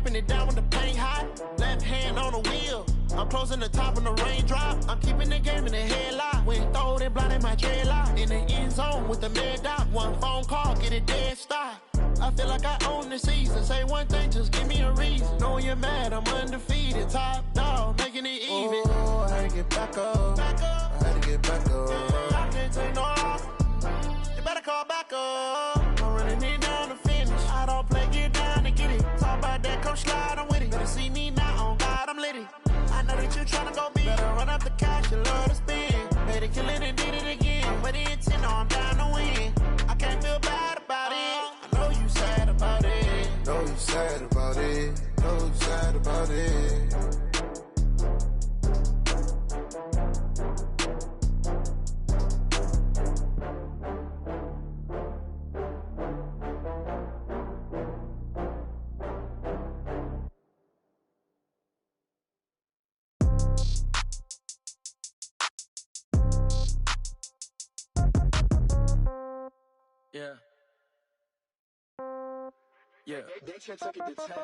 wiping it down when the paint hot. Left hand on the wheel, I'm closing the top when the raindrop. I'm keeping the game in the headlock. When throw it blind in my dreadlock. In the end zone with the mad dot. One phone call, get it dead stop. I feel like I own the season. Say one thing, just give me a reason. Knowing you're mad, I'm undefeated. Top dog, making it even. Oh, I had to get back up. I had to get back up. I can't take no off. You better call back up. I'm running it down to finish. I don't play, get down to get it. Talk about that, come slide, I'm with it. Better see me now, on God, I'm litty. I know that you tryna go big. Better run up the cash, you love to spend. Better kill it and did it again. But the intent, no, I'm down to win. I can't feel bad about it. I know you sad about it. Know you sad about it. Know you sad about it. Yeah. Yeah.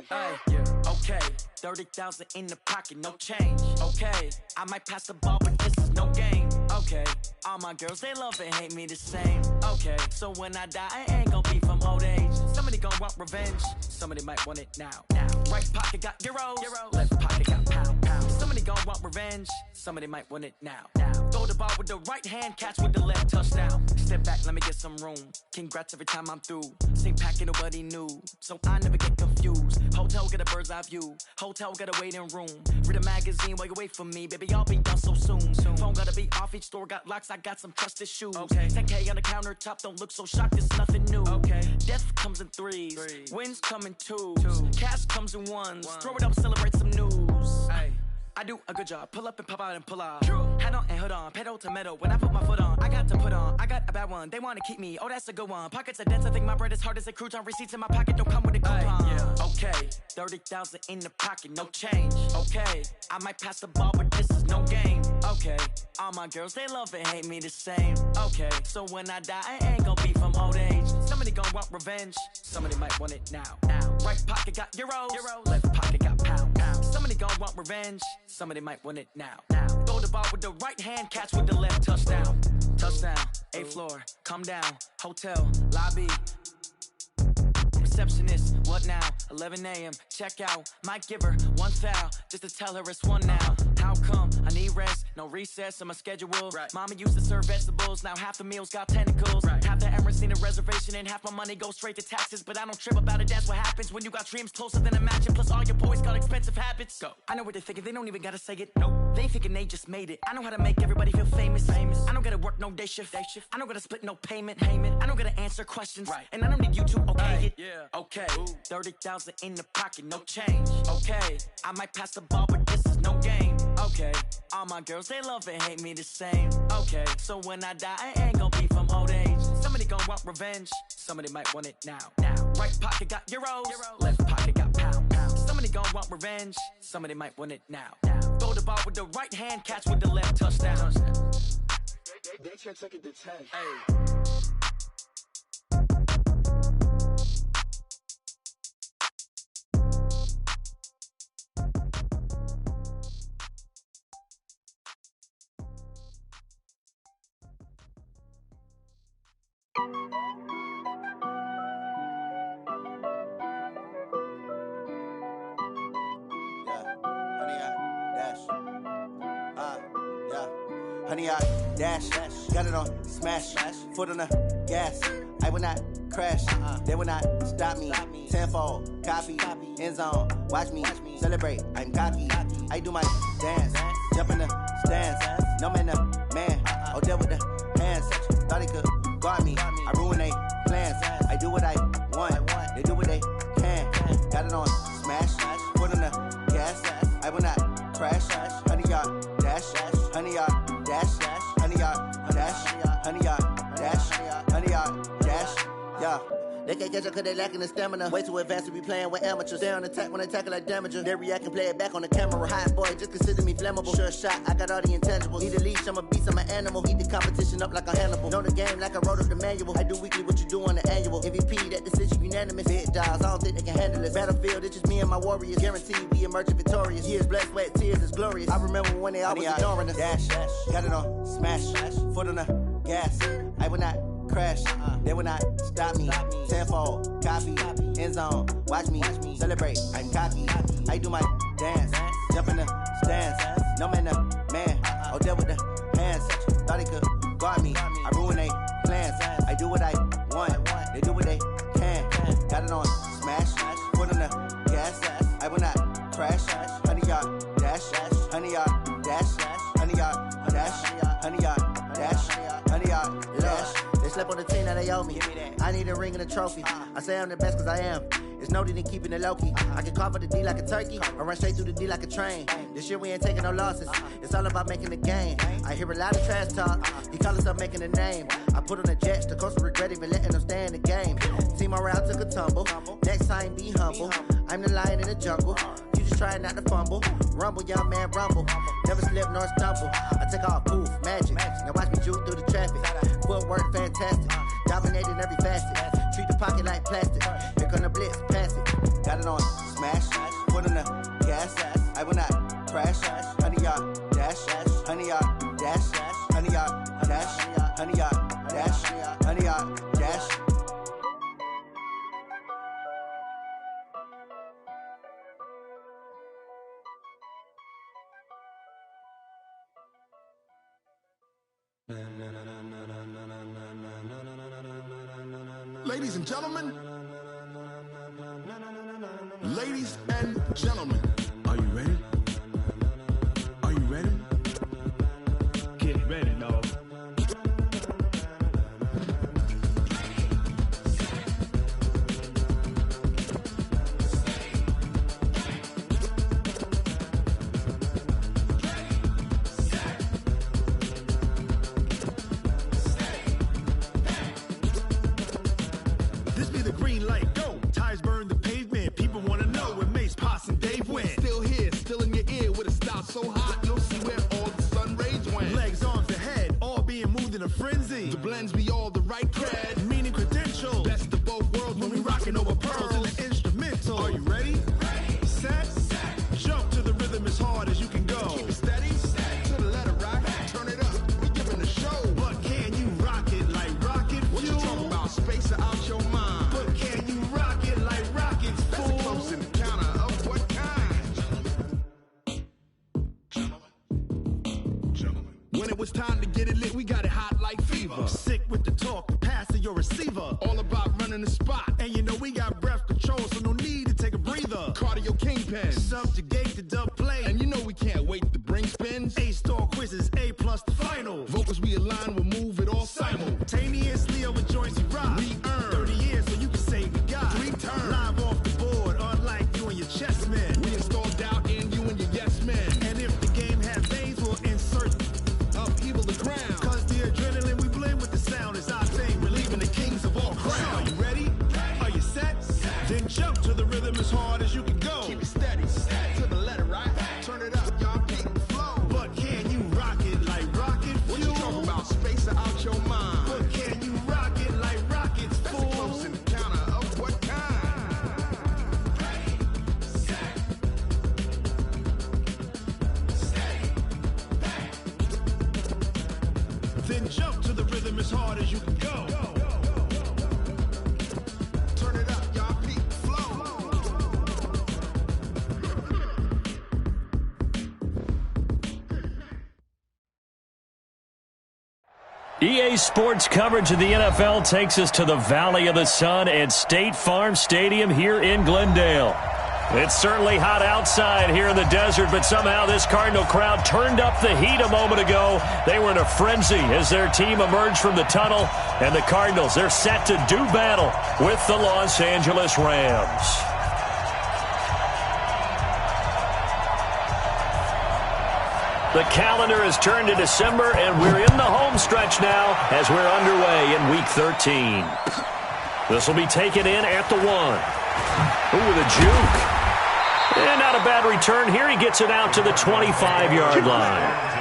Hey, yeah. Okay. 30,000 in the pocket, no change. Okay. I might pass the ball, but this is no game. Okay. All my girls, they love and hate me the same. Okay. So when I die, I ain't gon' be from old age. Somebody gon' want revenge. Somebody might want it now. Right pocket got euros. Left pocket got pound. Somebody gon' want revenge. Somebody might want it now. Throw the ball with the right hand, catch with the left, touchdown. Step back, let me get some room. Congrats every time I'm through. Same packet, nobody knew. So I never get confused. Hotel get a bird's eye view. Hotel got a waiting room. Read a magazine while you wait for me. Baby, I'll be done so soon. Phone gotta be off, each store got locks. I got some trusted shoes. Okay. 10K on the countertop, don't look so shocked, it's nothing new. Okay. Death comes in threes. Wins come in twos. Cash comes in ones. Throw it up, celebrate some news. Ay. I do a good job, pull up and pop out and pull out. True. Head on and hood on, pedal to metal. When I put my foot on, I got to put on. I got a bad one, they wanna keep me. Oh, that's a good one. Pockets are dense, I think my bread is hard as a crouton. Receipts in my pocket don't come with a coupon. Yeah. Okay, 30,000 in the pocket, no change. Okay, I might pass the ball, but this is no game. Okay, all my girls, they love and hate me the same. Okay, so when I die, I ain't gon' be from old age. Somebody gon' want revenge. Somebody might want it now. Right pocket got euros. Left pocket got pound. Somebody gon' want revenge. Somebody might want it now. Throw the ball with the right hand, catch with the left, touchdown. Touchdown, 8th floor, come down, hotel, lobby. Receptionist, what now? 11 a.m., check out. Might give her one foul, just to tell her it's one now. How come? I need rest, no recess on my schedule. Right. Mama used to serve vegetables, now half the meals got tentacles. Right. Half the Emirates need a reservation and half my money goes straight to taxes. But I don't trip about it, that's what happens when you got dreams closer than a match. Plus all your boys got expensive habits. Go. I know what they're thinking, they don't even gotta say it. Nope. They thinking they just made it. I know how to make everybody feel famous. I don't gotta work no day shift. I don't gotta split no payment. I don't gotta answer questions. Right. And I don't need you to okay it. Yeah. Okay, 30,000 in the pocket, no change. Okay, I might pass the ball, but this is no game. Okay, all my girls, they love and hate me the same. Okay, so when I die, I ain't gon' be from old age. Somebody gon' want revenge. Somebody might want it now. Right pocket got euros. Left pocket got pound. Somebody gon' want revenge. Somebody might want it now. Throw the ball with the right hand, catch with the left, touchdown. They can't take it to 10. Hey. Honey, I dash, got it on smash, foot on the gas. I will not crash, they will not stop me. Tenfold, copy, end zone, watch me celebrate. I'm cocky, I do my dance, jump in the stands. No man, man, oh there with the hands. Thought he could guard me, I ruin they plans. I do what I want, they do what they can. Got it on smash, foot on the gas. I will not crash, honey, y'all dash, honey, y'all dash, honey, y'all dash, honey, y'all dash, honey, y'all dash, yeah. They can't catch up cause they lacking the stamina. Way too advanced to be playing with amateurs. Stay on attack when they tackle like damager. They react and play it back on the camera. Hot boy, just consider me flammable. Sure shot, I got all the intangibles. Need a leash, I'm a beast, I'm an animal. Eat the competition up like a Hannibal. Know the game like I wrote up the manual. I do weekly what you do on the annual. MVP, that decision unanimous. Big dogs, I don't think they can handle it. Battlefield, it's just me and my warriors. Guaranteed we emerge victorious. Years, blood, sweat, tears, is glorious. I remember when they always ignoring us. Dash, got it on, smash, foot on the gas. I will not crash, they will not stop me. Tenfold, copy, end zone, watch me celebrate. I'm cocky, I do my dance, jump in the stands. No man, man, oh, deal with the hands. Thought he could guard me, I ruin they plans. I do what I want, they do what they can. Got it on, smash, foot on the gas. I will not crash, 100-yard dash, 100-yard dash, 100-yard dash, 100-yard dash, 100-yard dash. They slept on the team that they owe me. I need a ring and a trophy. I say I'm the best cause I am. It's noted in keeping it low-key. I can carve up the D like a turkey or run straight through the D like a train. This year we ain't taking no losses. It's all about making the game. I hear a lot of trash talk. He call himself making a name. I put on the Jets. The coach will regret even letting them stay in the game. Team morale took a tumble. Next time be humble. I'm the lion in the jungle. You just try not to fumble. Rumble, young man, rumble. Never slip nor stumble. I take off, poof, magic. Now watch me juke through the traffic. Footwork fantastic. Dominating every facet. Treat the pocket like plastic. Here come the blitz, pass it. Got it on, smash. Foot on the gas. I will not crash. 100-yard dash. 100-yard dash. 100-yard dash. 100-yard dash. 100-yard dash. Ladies and gentlemen, ladies and gentlemen, are you ready? Are you ready? Get ready, dog. This be the green light, go. Tires burn the pavement. People wanna know when Mace, Potts, and Dave went. Still here, still in your ear with a style so hot, you'll see where all the sun rays went. Legs, arms, the head, all being moved in a frenzy. The blends be all the right cred, meaning credentials. Best of both worlds when we rockin' over pearls in the instrumental. Are you ready? Ready. Set. Jump to the rhythm as hard as you can go. Keep it steady. To the letter right. Turn it up. We giving a show. But can you rock it like rocket fuel? What you talking about? Space out your mind. But can you rock it like rockets, fool? That's a close encounter of what kind? Gentlemen. When it was time to get it lit, we got it hot like fever. Sick with the talk, passing your receiver. All about running the spot. And you know we got breath control, so no need to take a breather. Cardio kingpin. Subjugate the dub play. And you know we can't wait to bring spins. A-star quizzes, A+ the final. Vocals we align, we'll move it all simultaneously over joints we rock. We earn 30 years so you can say we got 3 turns. Live off the board, unlike you and your chess men. We install doubt in you and your yes men. And if the game has veins, we'll insert upheaval the ground. Cause the adrenaline we blend with the sound is our thing. We're leaving the kings of all crowns. Are you ready? Are you set? Then jump to the rhythm as hard as you can go. Keep it steady. To the letter right. Turn it up, y'all beat the flow. But can you rock it like rocket fuel? What you talking about? Space out your mind. But can you rock it like rockets, fool? That's a close encounter of what kind? Ready, set, steady, back. Then jump to the rhythm as hard as you can go. Turn it up, y'all beat the flow. EA Sports coverage of the NFL takes us to the Valley of the Sun at State Farm Stadium here in Glendale. It's certainly hot outside here in the desert, but somehow this Cardinal crowd turned up the heat a moment ago. They were in a frenzy as their team emerged from the tunnel, and the Cardinals, they're set to do battle with the Los Angeles Rams. The calendar has turned to December, and we're in the home stretch now as we're underway in Week 13. This will be taken in at the 1. Ooh, with a juke. And not a bad return here. He gets it out to the 25-yard line.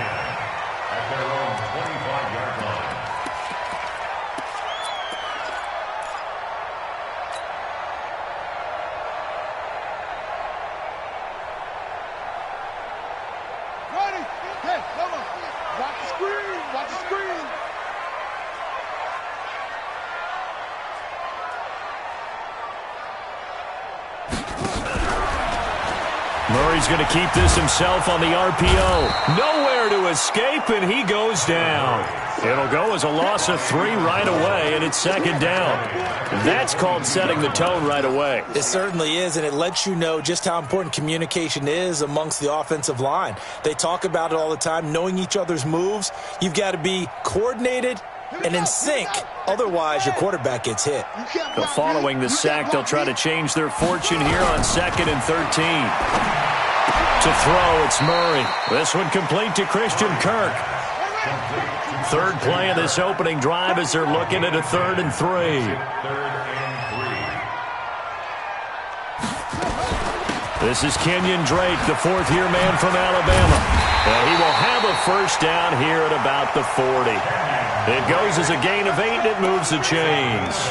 Murray's going to keep this himself on the RPO. Nowhere to escape, and he goes down. It'll go as a loss of 3 right away, and it's second down. That's called setting the tone right away. It certainly is, and it lets you know just how important communication is amongst the offensive line. They talk about it all the time, knowing each other's moves. You've got to be coordinated and in sync. Otherwise, your quarterback gets hit. Following the sack, they'll try to change their fortune here on 2nd and 13. To throw, it's Murray. This one complete to Christian Kirk. Third play of this opening drive as they're looking at a 3rd and 3. This is Kenyon Drake, the 4th-year man from Alabama. And he will have a first down here at about the 40. It goes as a gain of 8, and it moves the chains.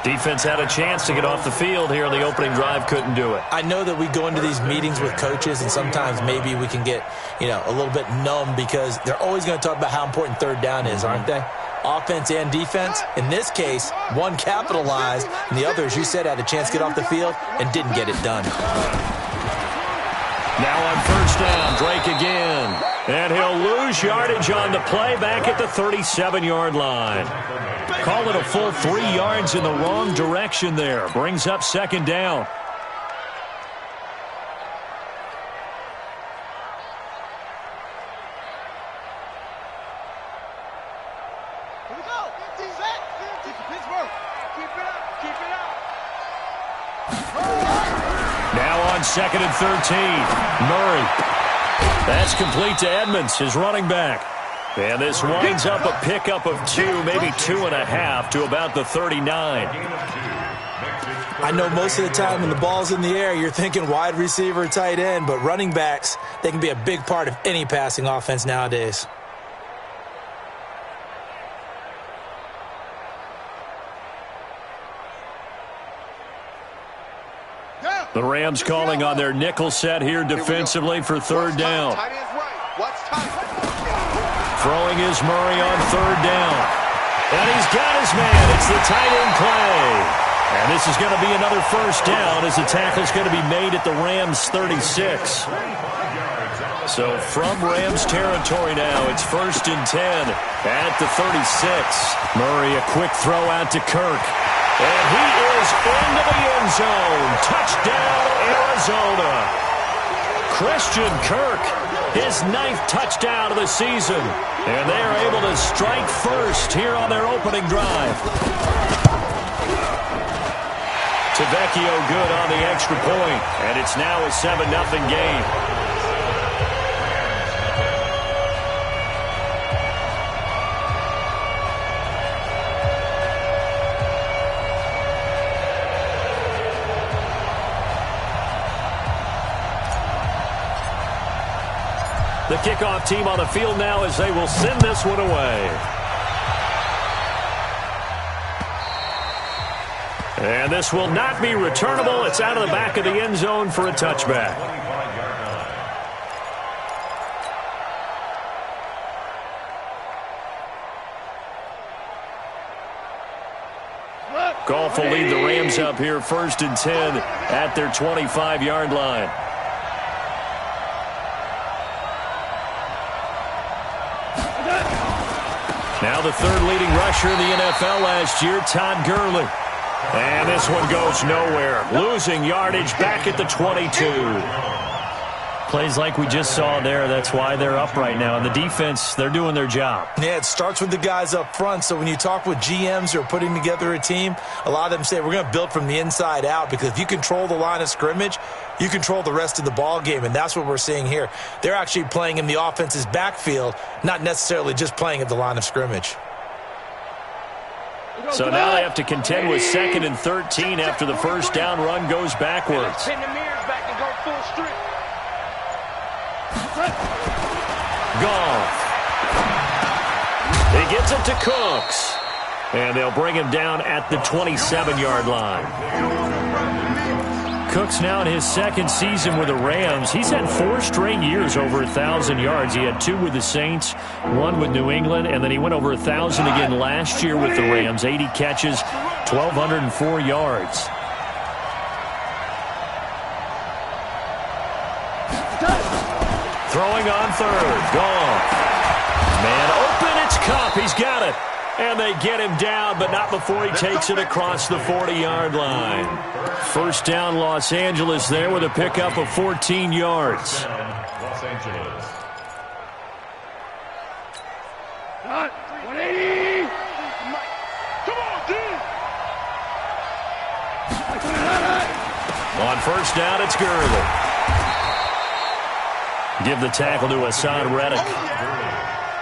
Defense had a chance to get off the field here on the opening drive, couldn't do it. I know that we go into these meetings with coaches, and sometimes maybe we can get, a little bit numb because they're always going to talk about how important 3rd down is, aren't they? Offense and defense. In this case, one capitalized, and the other, as you said, had a chance to get off the field and didn't get it done. Now on first down, Drake again. And he'll lose yardage on the play back at the 37-yard line. Call it a full 3 yards in the wrong direction there. Brings up second down. Here we go. Keep it up. Now on 2nd and 13. Murray. That's complete to Edmonds, his running back. And this winds up a pickup of 2, maybe 2.5 to about the 39. I know most of the time when the ball's in the air, you're thinking wide receiver, tight end, but running backs, they can be a big part of any passing offense nowadays. The Rams calling on their nickel set here defensively for 3rd down. Throwing is Murray on 3rd down. And he's got his man. It's the tight end play. And this is going to be another first down as the tackle's going to be made at the Rams 36. So from Rams territory now, it's 1st and 10 at the 36. Murray, a quick throw out to Kirk. And he is into the end zone. Touchdown, Arizona. Christian Kirk, his 9th touchdown of the season. And they are able to strike first here on their opening drive. Tavecchio good on the extra point. And it's now a 7-0 game. The kickoff team on the field now as they will send this one away. And this will not be returnable. It's out of the back of the end zone for a touchback. Goff will lead the Rams up here 1st and 10 at their 25-yard line. Now the 3rd leading rusher in the NFL last year, Todd Gurley. And this one goes nowhere. Losing yardage back at the 22. Plays like we just saw there. That's why they're up right now. And the defense, they're doing their job. Yeah, it starts with the guys up front. So when you talk with GMs who are putting together a team, a lot of them say we're going to build from the inside out, because if you control the line of scrimmage, you control the rest of the ball game, and that's what we're seeing here. They're actually playing in the offense's backfield, not necessarily just playing at the line of scrimmage. So now they have to contend with 2nd and 13 after the first down run goes backwards. Pin the mirrors back and go full strip. Goff. He gets it to Cooks. And they'll bring him down at the 27-yard line. Cooks now in his 2nd season with the Rams. He's had 4 straight years over 1,000 yards. He had 2 with the Saints, 1 with New England, and then he went over 1,000 again last year with the Rams. 80 catches, 1,204 yards. Throwing on 3rd. Goff. Man open, it's Kupp. He's got it. And they get him down, but not before he takes it across the 40-yard line. First down, Los Angeles there with a pickup of 14 yards. Los Angeles. 180. Come on, dude. On first down, it's Gurley. Give the tackle to Hassan Reddick.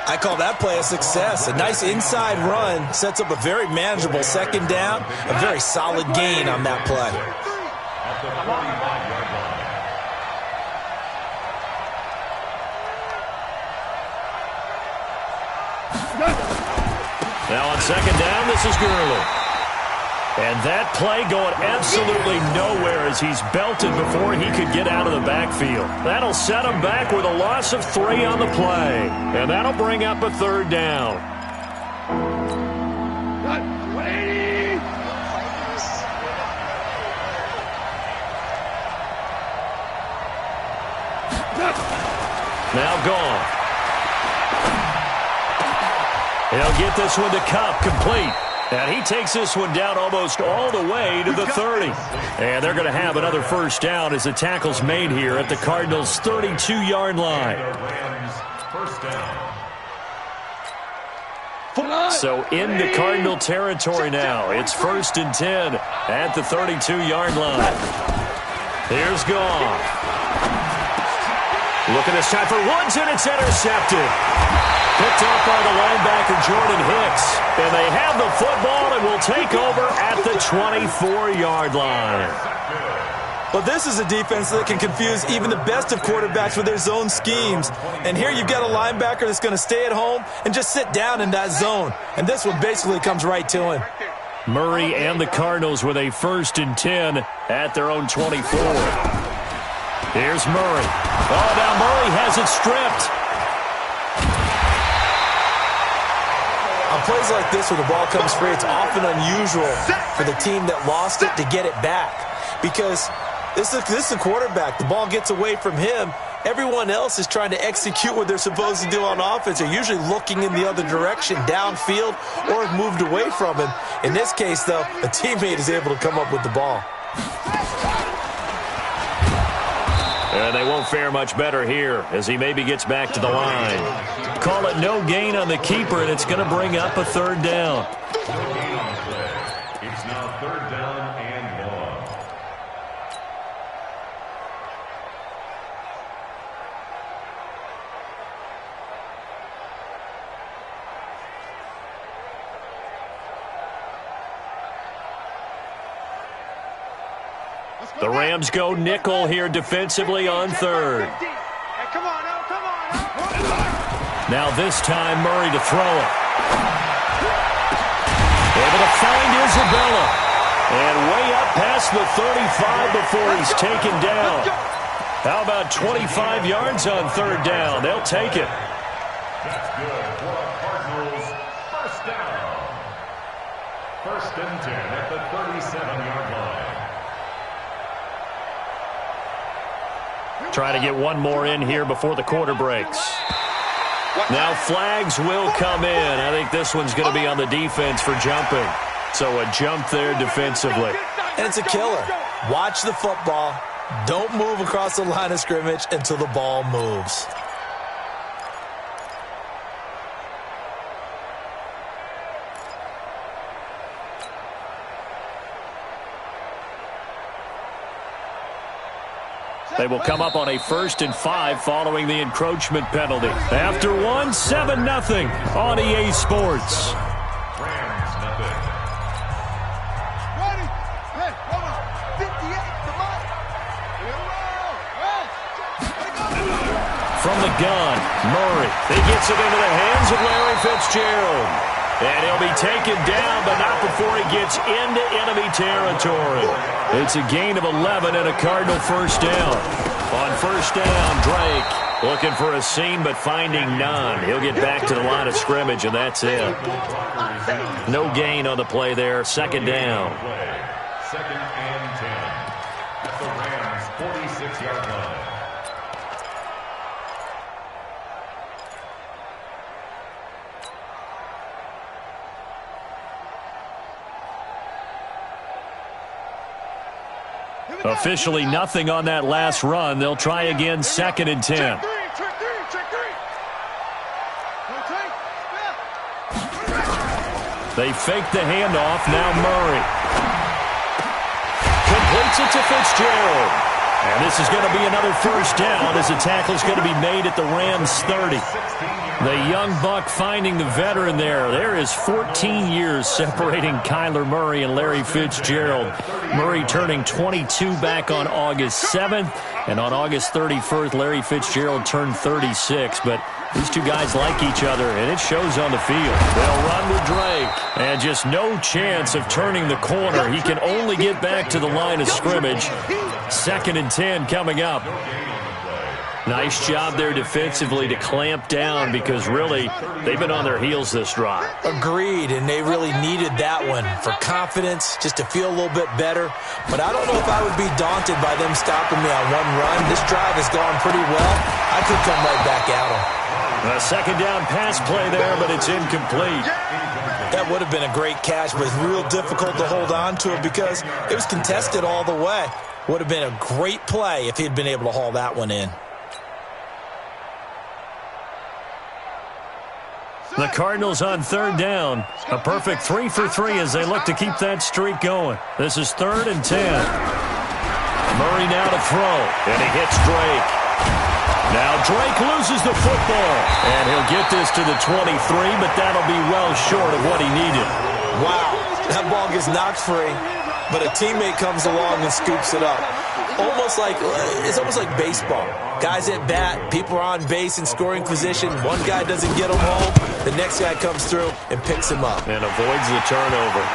I call that play a success. A nice inside run sets up a very manageable 2nd down. A very solid gain on that play. At the 45-yard line. Now on 2nd down, this is Gurley. And that play going absolutely nowhere as he's belted before he could get out of the backfield. That'll set him back with a loss of 3 on the play. And that'll bring up a 3rd down. 180. Now gone. He'll get this one to Kupp, complete. And he takes this one down almost all the way to the 30. And they're going to have another first down as the tackle's made here at the Cardinals' 32-yard line. First down. So in the Cardinal territory now. It's 1st and 10 at the 32-yard line. Here's Goff. Looking this time for Woods, and it's intercepted. Picked up by the linebacker, Jordan Hicks. And they have the football and will take over at the 24-yard line. Well, this is a defense that can confuse even the best of quarterbacks with their zone schemes. And here you've got a linebacker that's going to stay at home and just sit down in that zone. And this one basically comes right to him. Murray and the Cardinals with a 1st and 10 at their own 24. Here's Murray. Oh, now Murray has it stripped. On plays like this where the ball comes free, it's often unusual for the team that lost it to get it back. Because this is a quarterback. The ball gets away from him. Everyone else is trying to execute what they're supposed to do on offense. They're usually looking in the other direction, downfield, or have moved away from him. In this case, though, a teammate is able to come up with the ball. And they won't fare much better here as he maybe gets back to the line. Call it no gain on the keeper, and it's going to bring up a 3rd down. It's now 3rd down and 1. The Rams go nickel here defensively on 3rd. Now this time Murray to throw it. Able to find Isabella. And way up past the 35 before he's taken down. How about 25 yards on 3rd down? They'll take it. That's good for the Cardinals. First down. 1st and 10 at the 37-yard line. Trying to get one more in here before the quarter breaks. Now flags will come in. I think this one's going to be on the defense for jumping. So a jump there defensively. And it's a killer. Watch the football. Don't move across the line of scrimmage until the ball moves. They will come up on a 1st and 5 following the encroachment penalty. After one, 7-0 on EA Sports. Rams, nothing. from the gun. Murray. He gets it into the hands of Larry Fitzgerald. And he'll be taken down, but not before he gets into enemy territory. It's a gain of 11 and a Cardinal first down. On first down, Drake looking for a seam, but finding none. He'll get back to the line of scrimmage, and that's it. No gain on the play there. Second down. Second and 10 at the Rams' 46-yard line. Officially nothing on that last run. They'll try again, second and 10. They fake the handoff. Now Murray completes it to Fitzgerald. And this is going to be another first down as the tackle is going to be made at the Rams' 30. The young buck finding the veteran there. There is 14 years separating Kyler Murray and Larry Fitzgerald. Murray turning 22 back on August 7th. And on August 31st, Larry Fitzgerald turned 36. But these two guys like each other, and it shows on the field. They'll run with Drake. And just no chance of turning the corner. He can only get back to the line of scrimmage. Second and 10 coming up. Nice job there defensively to clamp down because really they've been on their heels this drive. Agreed, and they really needed that one for confidence, just to feel a little bit better. But I don't know if I would be daunted by them stopping me on one run. This drive has gone pretty well. I could come right back at them. A second down pass play there, but it's incomplete. That would have been a great catch, but it's real difficult to hold on to it because it was contested all the way. Would have been a great play if he'd been able to haul that one in. The Cardinals on third down. A perfect 3 for 3 as they look to keep that streak going. This is third and 10. Murray now to throw, and he hits Drake. Now Drake loses the football, and he'll get this to the 23, but that'll be well short of what he needed. Wow, that ball gets knocked free, but a teammate comes along and scoops it up. It's almost like baseball. Guys at bat, people are on base in scoring position. One guy doesn't get him home. The next guy comes through and picks him up. And avoids the turnover.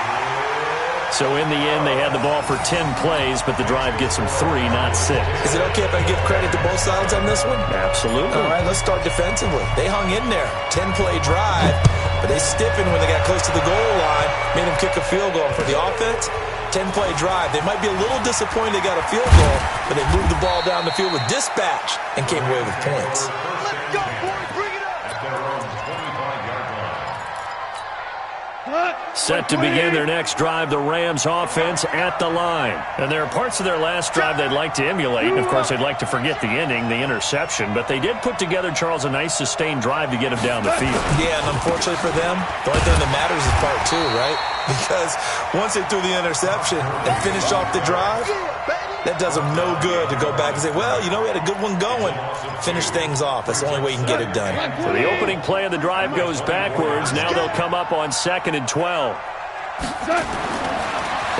So in the end, they had the ball for 10 plays, but the drive gets them 3, not 6. Is it okay if I give credit to both sides on this one? Absolutely. All right, let's start defensively. They hung in there. 10-play drive, but they stiffened when they got close to the goal line, made them kick a field goal. For the offense, 10-play drive. They might be a little disappointed they got a field goal, but they moved the ball down the field with dispatch and came away with points. Let's go, boys. Bring it up. At their own 25-yard line. Set to begin their next drive, the Rams offense at the line. And there are parts of their last drive they'd like to emulate. And, of course, they'd like to forget the ending, the interception. But they did put together, Charles, a nice sustained drive to get him down the field. Yeah, and unfortunately for them, the only thing that matters is part 2, right? Because once they threw the interception and finished off the drive, that does them no good to go back and say, well, you know, we had a good one going. Finish things off. That's the only way you can get it done. So the opening play of the drive goes backwards. Now they'll come up on 2nd and 12.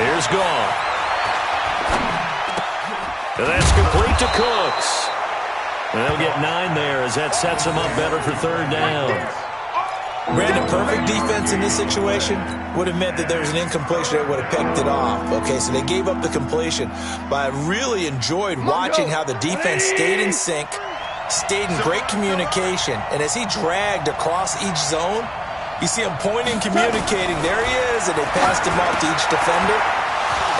Here's Goff. And that's complete to Cooks. And they'll get 9 there as that sets them up better for third down. Brandon, perfect defense in this situation would have meant that there was an incompletion that would have picked it off. Okay, so they gave up the completion. But I really enjoyed watching how the defense stayed in sync, stayed in great communication. And as he dragged across each zone, you see him pointing, communicating. There he is, and they passed him off to each defender.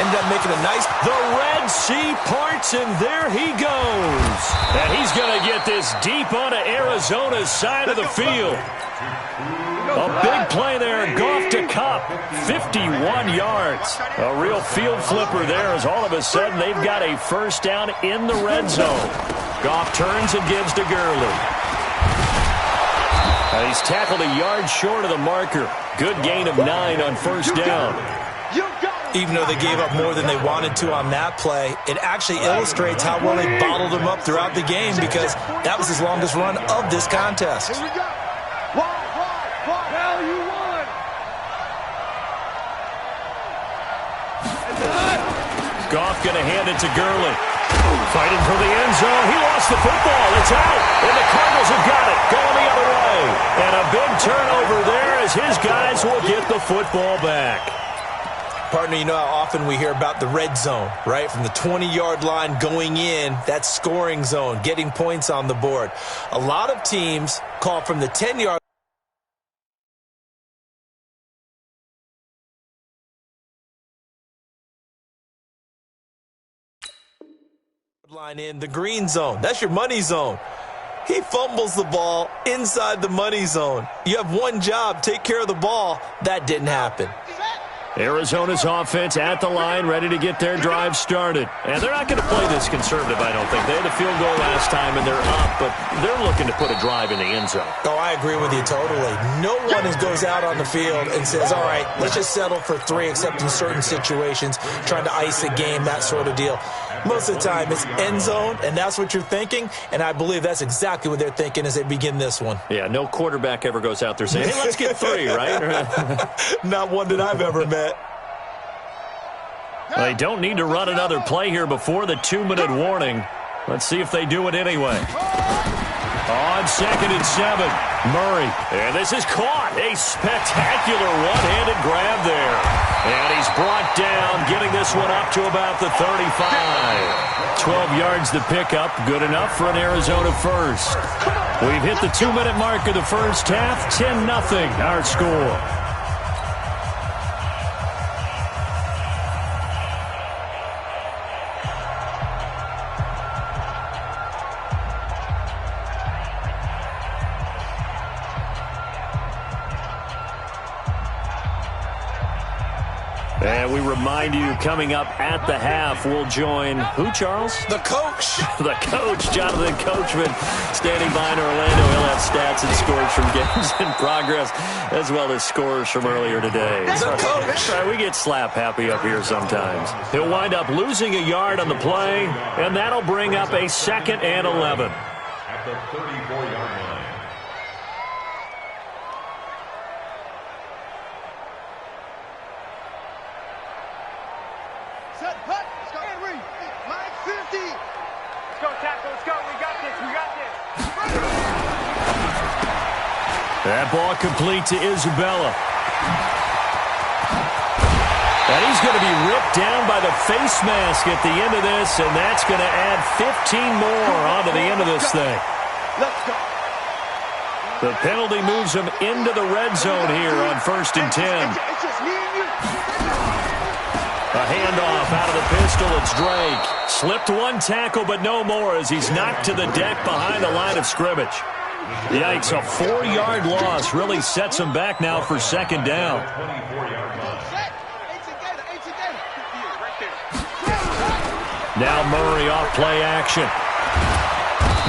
Ended up making a nice... The Red Sea parts, and there he goes. And he's going to get this deep onto Arizona's side of the field. A big play there, Goff to Kupp, 51 yards. A real field flipper there as all of a sudden they've got a first down in the red zone. Goff turns and gives to Gurley. He's tackled a yard short of the marker. Good gain of 9 on first down. Even though they gave up more than they wanted to on that play, it actually illustrates how well they bottled them up throughout the game because that was his longest run of this contest. Here we go. Well, you won. Goff going to hand it to Gurley. Fighting for the end zone. He lost the football. It's out. And the Cardinals have got it. Going the other way. And a big turnover there as his guys will get the football back. Partner, you know how often we hear about the red zone, right? From the 20-yard line going in, that scoring zone, getting points on the board. A lot of teams call from the 10-yard line in the green zone. That's your money zone. He fumbles the ball inside the money zone. You have one job, take care of the ball. That didn't happen. Arizona's offense at the line, ready to get their drive started. And they're not going to play this conservative, I don't think. They had a field goal last time, and they're up, but they're looking to put a drive in the end zone. Oh, I agree with you totally. No one goes out on the field and says, all right, let's just settle for 3, except in certain situations, trying to ice a game, that sort of deal. Most of the time, it's end zone, and that's what you're thinking, and I believe that's exactly what they're thinking as they begin this one. Yeah, no quarterback ever goes out there saying, hey, let's get 3, right? Not one that I've ever met. They don't need to run another play here before the 2-minute warning. Let's see if they do it anyway. On 2nd and 7, Murray. And this is caught. A spectacular one-handed grab there. And he's brought down, getting this one up to about the 35. 12 yards to pick up. Good enough for an Arizona first. We've hit the 2-minute mark of the first half. 10-0 our score. And we remind you, coming up at the half, we'll join who, Charles? The coach. The coach, Jonathan Coachman, standing by in Orlando. He'll have stats and scores from games in progress, as well as scores from earlier today. The coach. That's right, we get slap happy up here sometimes. He'll wind up losing a yard on the play, and that'll bring up a 2nd and 11. At the 34-yard line. That ball complete to Isabella. And he's going to be ripped down by the face mask at the end of this, and that's going to add 15 more onto the end of this thing. Let's go. The penalty moves him into the red zone here on 1st and 10. It's just me and you. A handoff out of the pistol. It's Drake. Slipped one tackle, but no more as he's knocked to the deck behind the line of scrimmage. Yikes, a 4-yard loss really sets him back now for 2nd down. Now Murray off play action.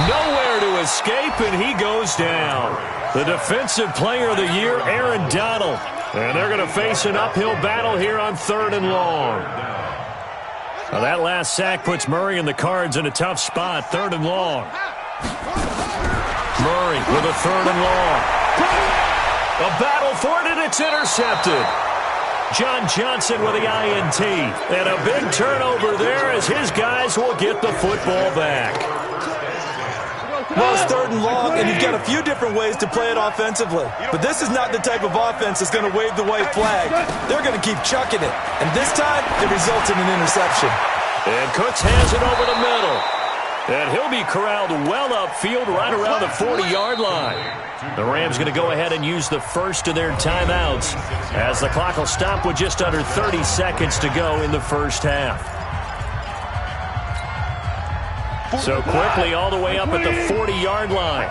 Nowhere to escape, and he goes down. The defensive player of the year, Aaron Donald. And they're going to face an uphill battle here on 3rd and long. Now that last sack puts Murray and the Cards in a tough spot, 3rd and long. Murray with a 3rd and long. A battle for it, and it's intercepted. John Johnson with the INT. And a big turnover there as his guys will get the football back. Well, it's 3rd and long, and you've got a few different ways to play it offensively. But this is not the type of offense that's going to wave the white flag. They're going to keep chucking it. And this time, it results in an interception. And Cooks has it over the middle. And he'll be corralled well upfield right around the 40-yard line. The Rams going to go ahead and use the first of their timeouts as the clock will stop with just under 30 seconds to go in the first half. So quickly all the way up at the 40-yard line.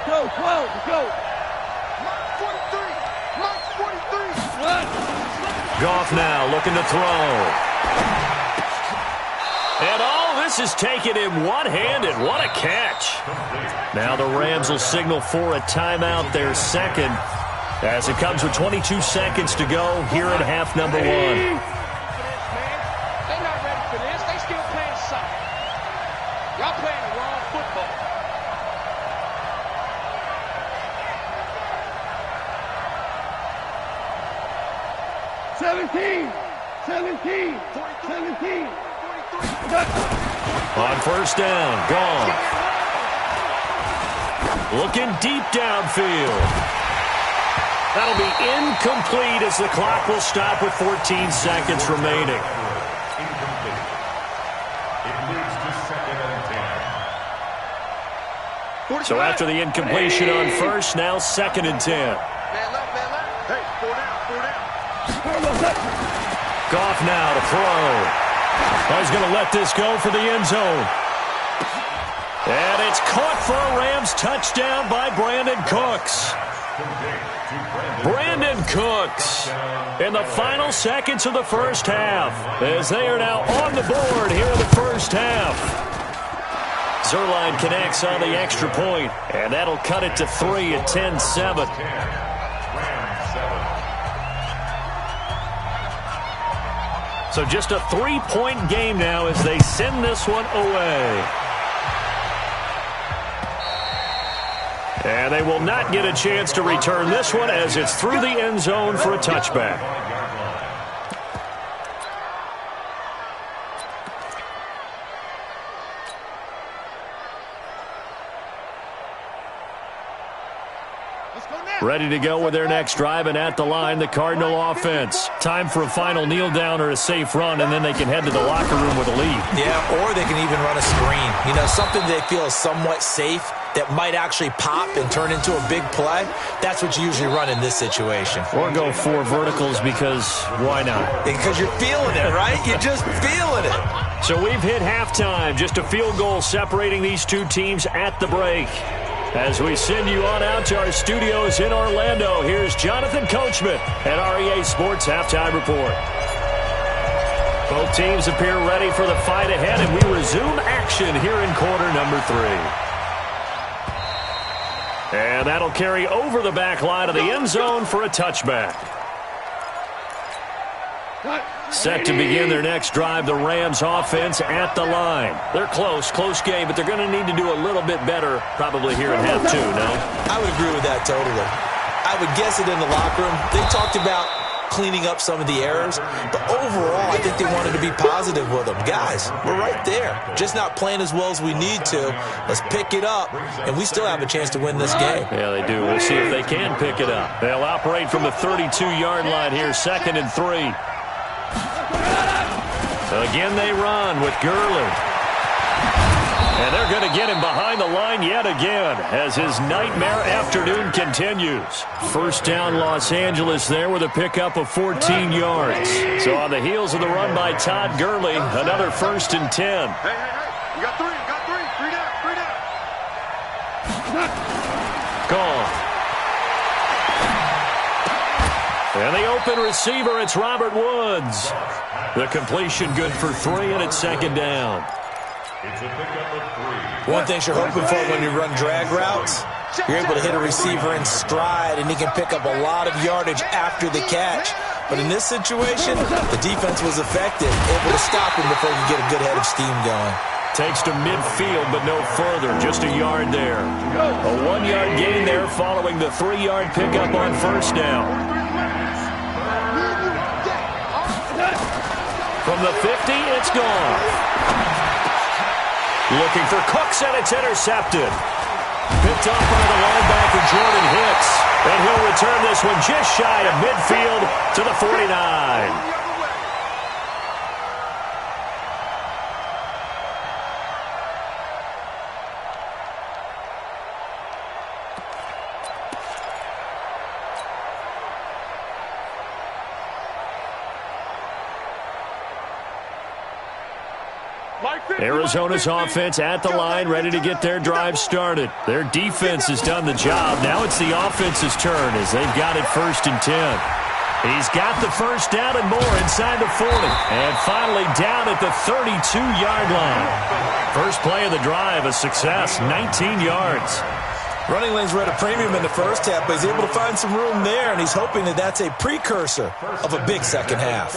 Go. Goff now looking to throw. And all this is taken in one-handed. What a catch. Now the Rams will signal for a timeout, their 2nd, as it comes with 22 seconds to go here at half number 1. They're not ready for this. They still playing soccer. Y'all playing the wrong football. 17. On first down, gone. Looking deep downfield. That'll be incomplete as the clock will stop with 14 seconds remaining. Incomplete. It moves to 2nd and 10. So after the incompletion on first, now 2nd and 10. Man left. Hey, 4 down. Goff now to throw. He's going to let this go for the end zone. And it's caught for a Rams touchdown by Brandon Cooks. Brandon Cooks in the final seconds of the first half as they are now on the board here in the first half. Zerline connects on the extra point, and that'll cut it to 3 at 10-7. So just a 3-point game now as they send this one away. And they will not get a chance to return this one as it's through the end zone for a touchback. Ready to go with their next drive, and at the line, the Cardinal offense. Time for a final kneel down or a safe run, and then they can head to the locker room with a lead. Yeah, or they can even run a screen. You know, something they feel is somewhat safe that might actually pop and turn into a big play. That's what you usually run in this situation. Or go 4 verticals because why not? Because you're feeling it, right? You're just feeling it. So we've hit halftime. Just a field goal separating these two teams at the break. As we send you on out to our studios in Orlando, here's Jonathan Coachman at REA Sports Halftime Report. Both teams appear ready for the fight ahead, and we resume action here in quarter number 3. And that'll carry over the back line of the end zone for a touchback. Set to begin their next drive, the Rams offense at the line. They're close game, but they're going to need to do a little bit better probably here in half 2, no? I would agree with that totally. I would guess it in the locker room. They talked about cleaning up some of the errors, but overall, I think they wanted to be positive with them. Guys, we're right there. Just not playing as well as we need to. Let's pick it up, and we still have a chance to win this game. Yeah, they do. We'll see if they can pick it up. They'll operate from the 32-yard line here, 2nd and 3. Again, they run with Gurley. And they're going to get him behind the line yet again as his nightmare afternoon continues. First down, Los Angeles there with a pickup of 14 yards. So on the heels of the run by Todd Gurley, another 1st and 10. Hey. You got 3. 3 down. Gone. And the open receiver, it's Robert Woods. The completion good for 3, and it's 2nd down. It's a pickup of 3. One thing you're hoping for when you run drag routes, you're able to hit a receiver in stride, and he can pick up a lot of yardage after the catch. But in this situation, the defense was effective, able to stop him before he could get a good head of steam going. Takes to midfield, but no further. Just a yard there. A 1-yard gain there following the 3-yard pickup on first down. From the 50, it's gone. Looking for Cooks, and it's intercepted. Picked off by the linebacker, Jordan Hicks. And he'll return this one just shy of midfield to the 49. Arizona's offense at the line, ready to get their drive started. Their defense has done the job. Now it's the offense's turn as they've got it 1st and 10. He's got the first down and more inside the 40. And finally down at the 32-yard line. First play of the drive, a success, 19 yards. Running lanes were at a premium in the first half, but he's able to find some room there, and he's hoping that that's a precursor of a big second half.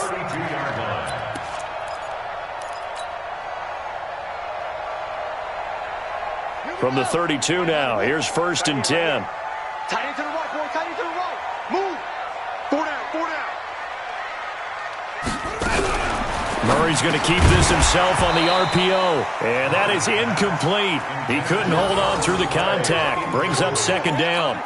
From the 32 now, here's 1st and 10. Tight end to the right, boy. Tight end to the right. Move. 4 down. Murray's going to keep this himself on the RPO. And that is incomplete. He couldn't hold on through the contact. Brings up second down.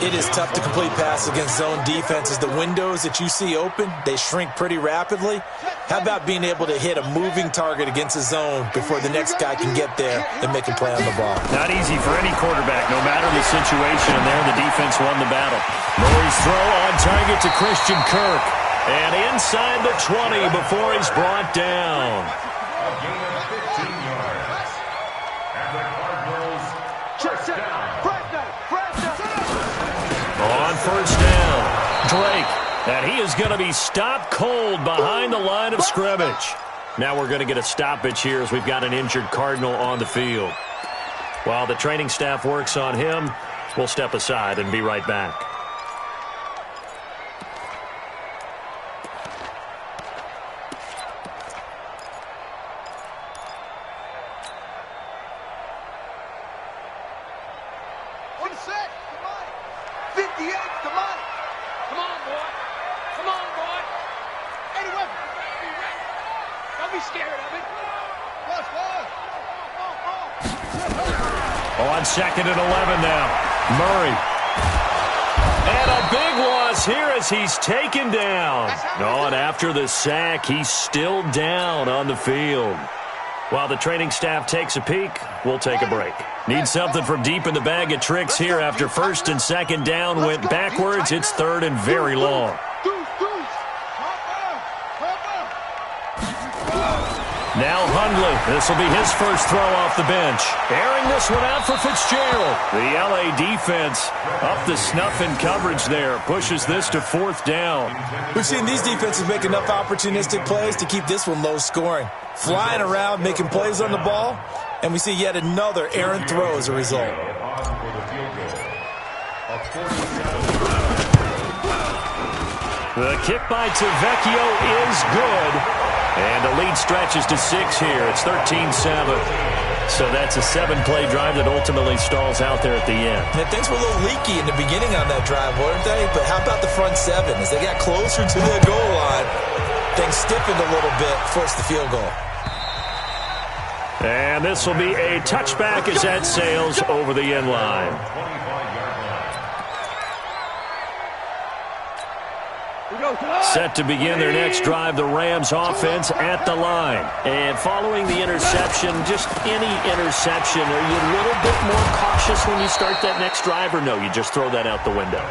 It is tough to complete passes against zone defenses. The windows that you see open, they shrink pretty rapidly. How about being able to hit a moving target against a zone before the next guy can get there and make a play on the ball? Not easy for any quarterback, no matter the situation. And there, the defense won the battle. Murray's throw on target to Christian Kirk. And inside the 20 before he's brought down. A gain of 15 yards. And the Cardinals first down. On first down, Drake. And he is going to be stopped cold behind the line of scrimmage. Now we're going to get a stoppage here as we've got an injured Cardinal on the field. While the training staff works on him, we'll step aside and be right back. On second and 11 now. Murray. And a big loss here as he's taken down. Oh, and after the sack, he's still down on the field. While the training staff takes a peek, we'll take a break. Need something from deep in the bag of tricks here after first and second down went backwards. It's third and very long. Now Hundley. This will be his first throw off the bench. Airing this one out for Fitzgerald. The LA defense up the snuff in coverage there. Pushes this to fourth down. We've seen these defenses make enough opportunistic plays to keep this one low scoring. Flying around, making plays on the ball. And we see yet another errant throw as a result. The kick by Tavecchio is good. And the lead stretches to 6 here. It's 13-7. So that's a 7-play drive that ultimately stalls out there at the end. And things were a little leaky in the beginning on that drive, weren't they? But how about the front 7? As they got closer to the goal line, things stiffened a little bit, forced the field goal. And this will be a touchback as that sails over the end line. Set to begin their next drive, the Rams offense at the line. And following the interception, just any interception, are you a little bit more cautious when you start that next drive, or no, you just throw that out the window?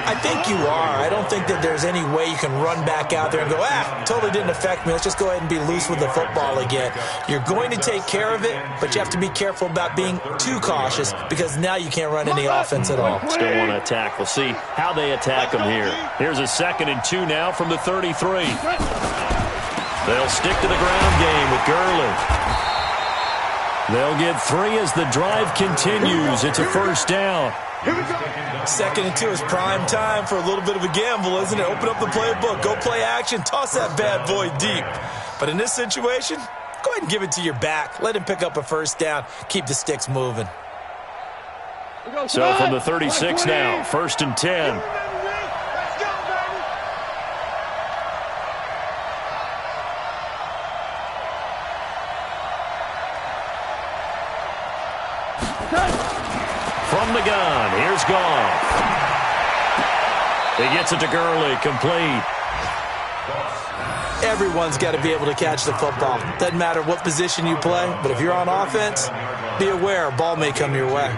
I think you are. I don't think that there's any way you can run back out there and go, totally didn't affect me. Let's just go ahead and be loose with the football again. You're going to take care of it, but you have to be careful about being too cautious because now you can't run any offense at all. Still want to attack. We'll see how they attack them here. Here's a 2nd and 2 now from the 33. They'll stick to the ground game with Gurley. They'll get 3 as the drive continues. It's a first down. 2nd and 2 is prime time for a little bit of a gamble, isn't it? Open up the playbook, go play action, toss that bad boy deep. But in this situation, go ahead and give it to your back. Let him pick up a first down. Keep the sticks moving. So from the 36 now, 1st and 10. From the gun, here's Goff. He gets it to Gurley, complete. Everyone's got to be able to catch the football. Doesn't matter what position you play, but if you're on offense, be aware a ball may come your way.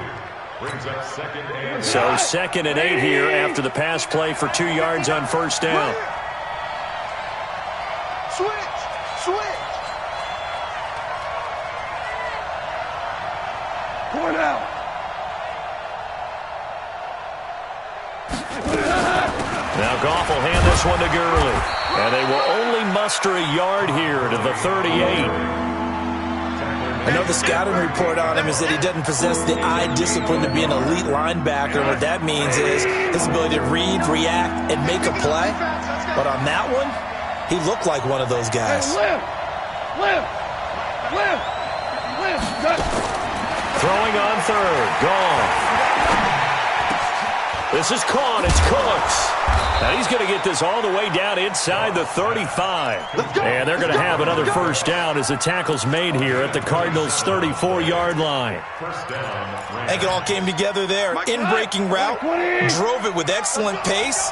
So 2nd and 8 here after the pass play for 2 yards on first down. Switch. Pour it out. Now Goff will hand this one to Gurley. And they will only muster a yard here to the 38. I know the scouting report on him is that he doesn't possess the eye discipline to be an elite linebacker. What that means is his ability to read, react, and make a play. But on that one, he looked like one of those guys. Throwing on 3rd, Goff. This is caught. It's Cooks. Now he's going to get this all the way down inside the 35. And they're going to have another first down as the tackle's made here at the Cardinals' 34-yard line. I think it all came together there. In-breaking route, drove it with excellent pace.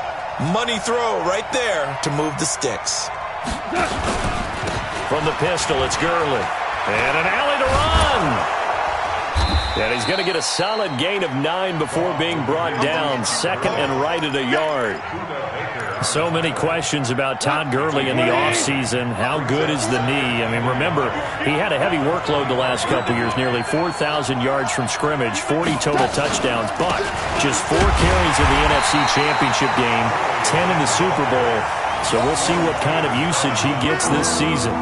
Money throw right there to move the sticks. From the pistol, it's Gurley. And an alley to run. And he's going to get a solid gain of 9 before being brought down. Second and right at a yard. So many questions about Todd Gurley in the offseason. How good is the knee? I mean, remember, he had a heavy workload the last couple years. Nearly 4,000 yards from scrimmage, 40 total touchdowns, but just 4 carries in the NFC Championship game, 10 in the Super Bowl. So we'll see what kind of usage he gets this season.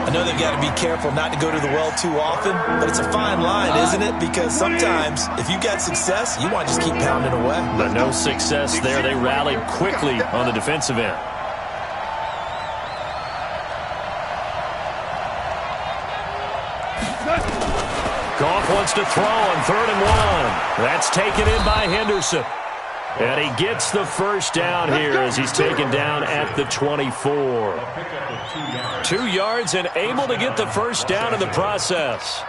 I know they've got to be careful not to go to the well too often, but it's a fine line, isn't it? Because sometimes, if you got success, you want to just keep pounding away. But no success there. They rallied quickly on the defensive end. Goff wants to throw on 3rd and 1. That's taken in by Henderson. And he gets the first down here as he's taken down at the 24. 2 yards and able to get the first down in the process.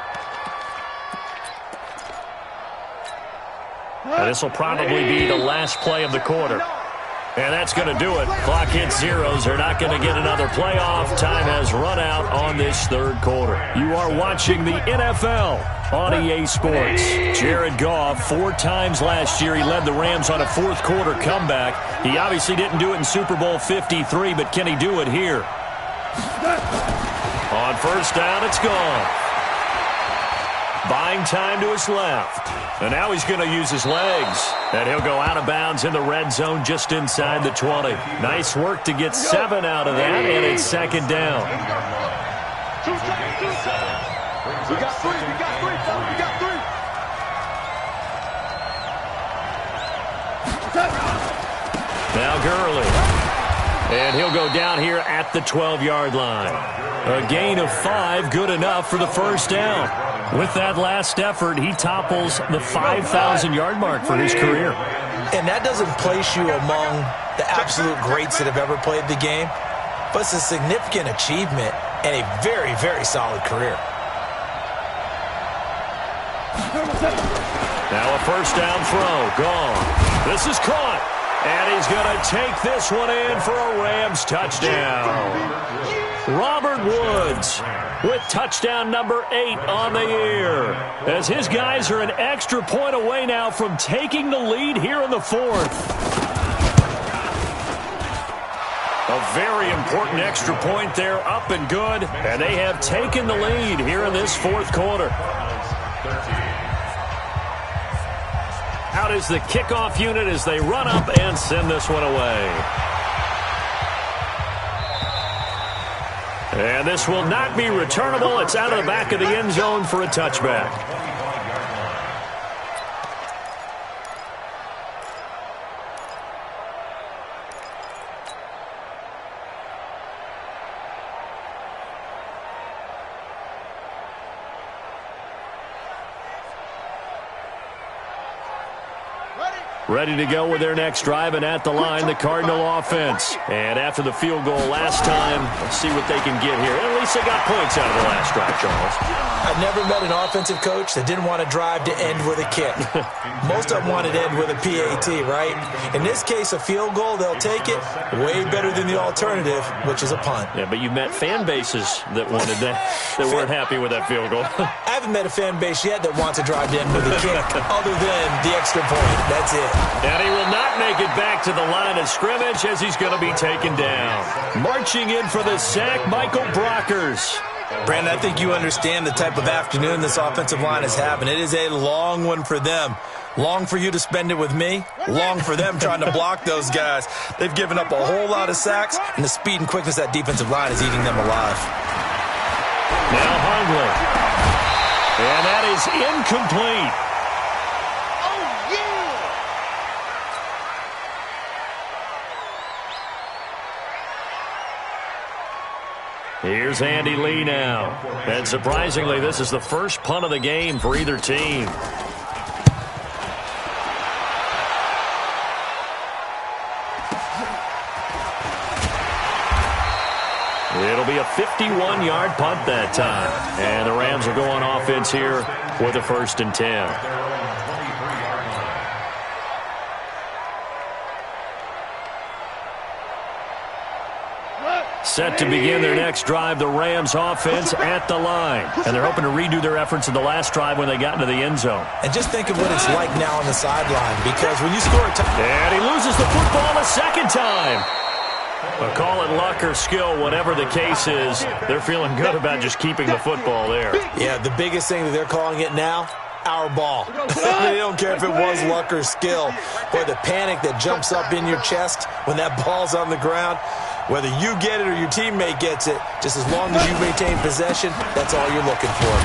And this will probably be the last play of the quarter. And that's going to do it. Clock hits zeros. They're not going to get another playoff. Time has run out on this third quarter. You are watching the NFL on EA Sports. Jared Goff, 4 times last year, he led the Rams on a fourth quarter comeback. He obviously didn't do it in Super Bowl 53, but can he do it here? On first down, it's gone. Buying time to his left. And now he's going to use his legs. And he'll go out of bounds in the red zone just inside the 20. Nice work to get 7 out of that, and it's second down. We got 3. We got 3. Now Gurley. And he'll go down here at the 12-yard line. A gain of 5, good enough for the first down. With that last effort, he topples the 5,000-yard mark for his career. And that doesn't place you among the absolute greats that have ever played the game, but it's a significant achievement and a very, very solid career. Now a first down throw, gone. This is caught. And he's going to take this one in for a Rams touchdown. Robert Woods with touchdown number 8 on the year. As his guys are an extra point away now from taking the lead here in the fourth. A very important extra point there, up and good. And they have taken the lead here in this fourth quarter. Out is the kickoff unit as they run up and send this one away. And this will not be returnable. It's out of the back of the end zone for a touchback. Ready to go with their next drive, and at the line, the Cardinal offense. And after the field goal last time, let's see what they can get here. At least they got points out of the last drive, Charles. I've never met an offensive coach that didn't want to drive to end with a kick. Most of them wanted to end with a PAT, right? In this case, a field goal, they'll take it. Way better than the alternative, which is a punt. Yeah, but you've met fan bases that wanted that, that weren't happy with that field goal. I haven't met a fan base yet that wants to drive to end with a kick, other than the extra point. That's it. And he will not make it back to the line of scrimmage as he's going to be taken down. Marching in for the sack, Michael Brockers. Brandon, I think you understand the type of afternoon this offensive line is having. It is a long one for them. Long for you to spend it with me. Long for them trying to block those guys. They've given up a whole lot of sacks, and the speed and quickness of that defensive line is eating them alive. Now Hundley. And that is incomplete. Here's Andy Lee now. And surprisingly, this is the first punt of the game for either team. 51-yard punt that time. And the Rams will go on offense here with a 1st and 10. Set to begin their next drive, the Rams offense at the line. And they're hoping to redo their efforts in the last drive when they got into the end zone. And just think of what it's like now on the sideline, because when you score a touchdown... And he loses the football a second time. But call it luck or skill, whatever the case is, they're feeling good about just keeping the football there. Yeah, the biggest thing that they're calling it now, our ball. They don't care if it was luck or skill. Boy, the panic that jumps up in your chest when that ball's on the ground, whether you get it or your teammate gets it, just as long as you maintain possession, that's all you're looking for.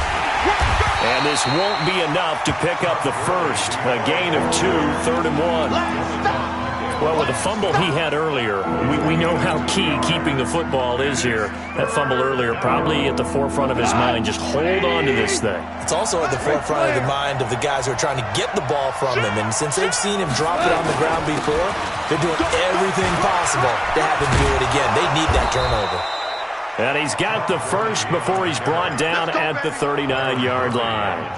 And this won't be enough to pick up the first. A gain of 2, 3rd and 1. Well, with the fumble he had earlier, we know how key keeping the football is here. That fumble earlier probably at the forefront of his mind. Just hold on to this thing. It's also at the forefront of the mind of the guys who are trying to get the ball from him. And since they've seen him drop it on the ground before, they're doing everything possible to have him do it again. They need that turnover. And he's got the first before he's brought down at the 39-yard line.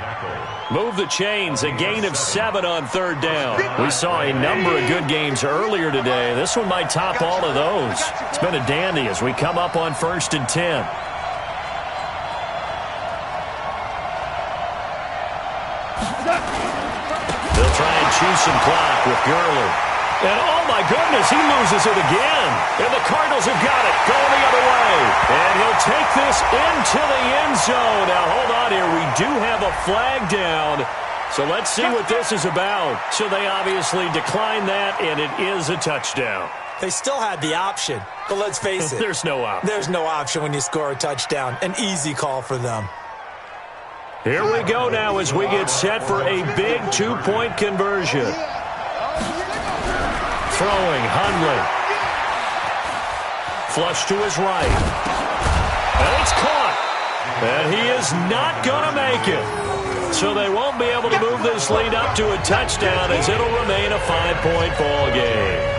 Move the chains, a gain of 7 on 3rd down. We saw a number of good games earlier today. This one might top all of those. It's been a dandy as we come up on 1st and 10. They'll try and choose some clock with Gurley. And, oh, my goodness, he loses it again. And the Cardinals have got it, going the other way. And he'll take this into the end zone. Now, hold on here. We do have a flag down. So let's see what this is about. So they obviously declined that, and it is a touchdown. They still had the option, but let's face it. There's no option. There's no option when you score a touchdown. An easy call for them. Here we go now as we get set for a big 2-point conversion. Throwing, Hundley. Flush to his right. And it's caught. And he is not going to make it. So they won't be able to move this lead up to a touchdown as it'll remain a 5-point ball game.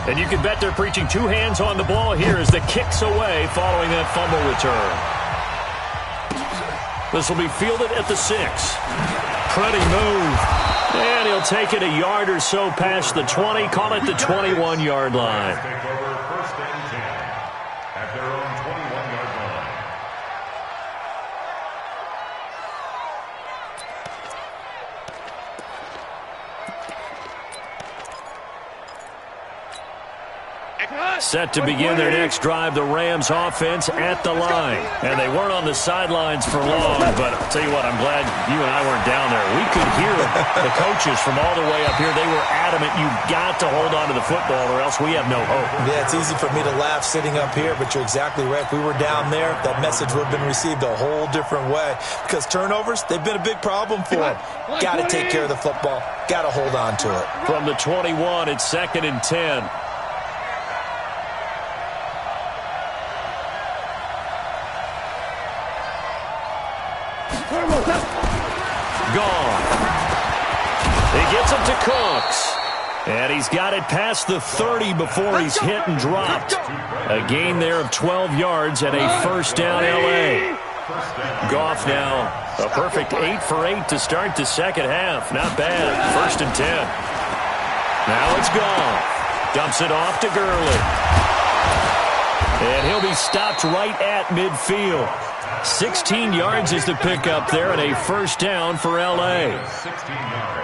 And you can bet they're preaching 2 hands on the ball here as the kick's away following that fumble return. This will be fielded at the 6. Pretty move. And he'll take it a yard or so past the 20, call it the 21-yard line. Take over 1st and 10 at their own 21-yard line. Set to begin their next drive, the Rams offense at the line. And they weren't on the sidelines for long, but I'll tell you what, I'm glad you and I weren't down there. We could hear the coaches from all the way up here. They were adamant, you've got to hold on to the football or else we have no hope. Yeah, it's easy for me to laugh sitting up here, but you're exactly right. If we were down there, that message would have been received a whole different way. Because turnovers, they've been a big problem for them. Got to take care of the football. Got to hold on to it. From the 21, it's 2nd and 10. Gone. He gets it to Cooks. And he's got it past the 30 before he's hit and dropped. A gain there of 12 yards and a 1st down L.A. Goff now a perfect 8 for 8 to start the second half. Not bad. 1st and 10. Now it's Goff. Dumps it off to Gurley. And he'll be stopped right at midfield. 16 yards is the pickup there and a 1st down for L.A. 16 yards.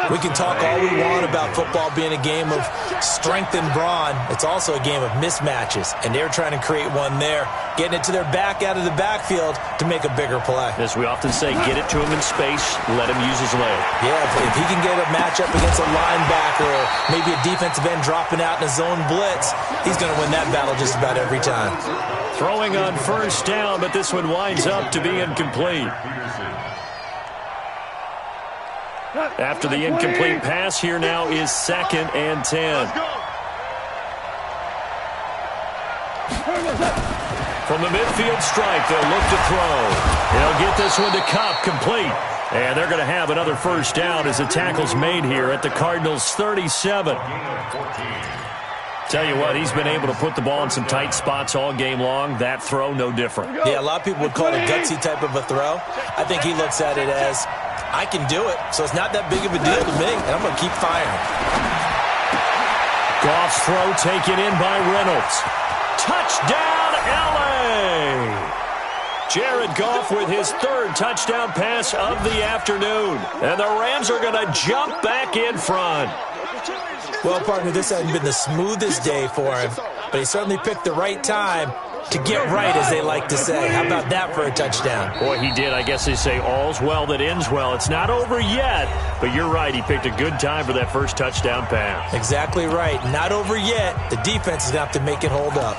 We can talk all we want about football being a game of strength and brawn. It's also a game of mismatches, and they're trying to create one there, getting it to their back out of the backfield to make a bigger play. As we often say, get it to him in space, let him use his leg. Yeah, if he can get a matchup against a linebacker or maybe a defensive end dropping out in a zone blitz, he's going to win that battle just about every time. Throwing on 1st down, but this one winds up to be incomplete. After the incomplete pass, here now is 2nd and 10. From the midfield stripe, they'll look to throw. They'll get this one to Kupp, complete. And they're going to have another first down as the tackle's made here at the Cardinals' 37. Tell you what, he's been able to put the ball in some tight spots all game long. That throw, no different. Yeah, a lot of people would call it a gutsy type of a throw. I think he looks at it as, I can do it, so it's not that big of a deal to me, and I'm going to keep firing. Goff's throw taken in by Reynolds. Touchdown, L.A.! Jared Goff with his third touchdown pass of the afternoon. And the Rams are going to jump back in front. Well, partner, this hasn't been the smoothest day for him, but he certainly picked the right time to get right, as they like to say. How about that for a touchdown? Boy, he did. I guess they say all's well that ends well. It's not over yet, but you're right. He picked a good time for that first touchdown pass. Exactly right. Not over yet. The defense is going to have to make it hold up.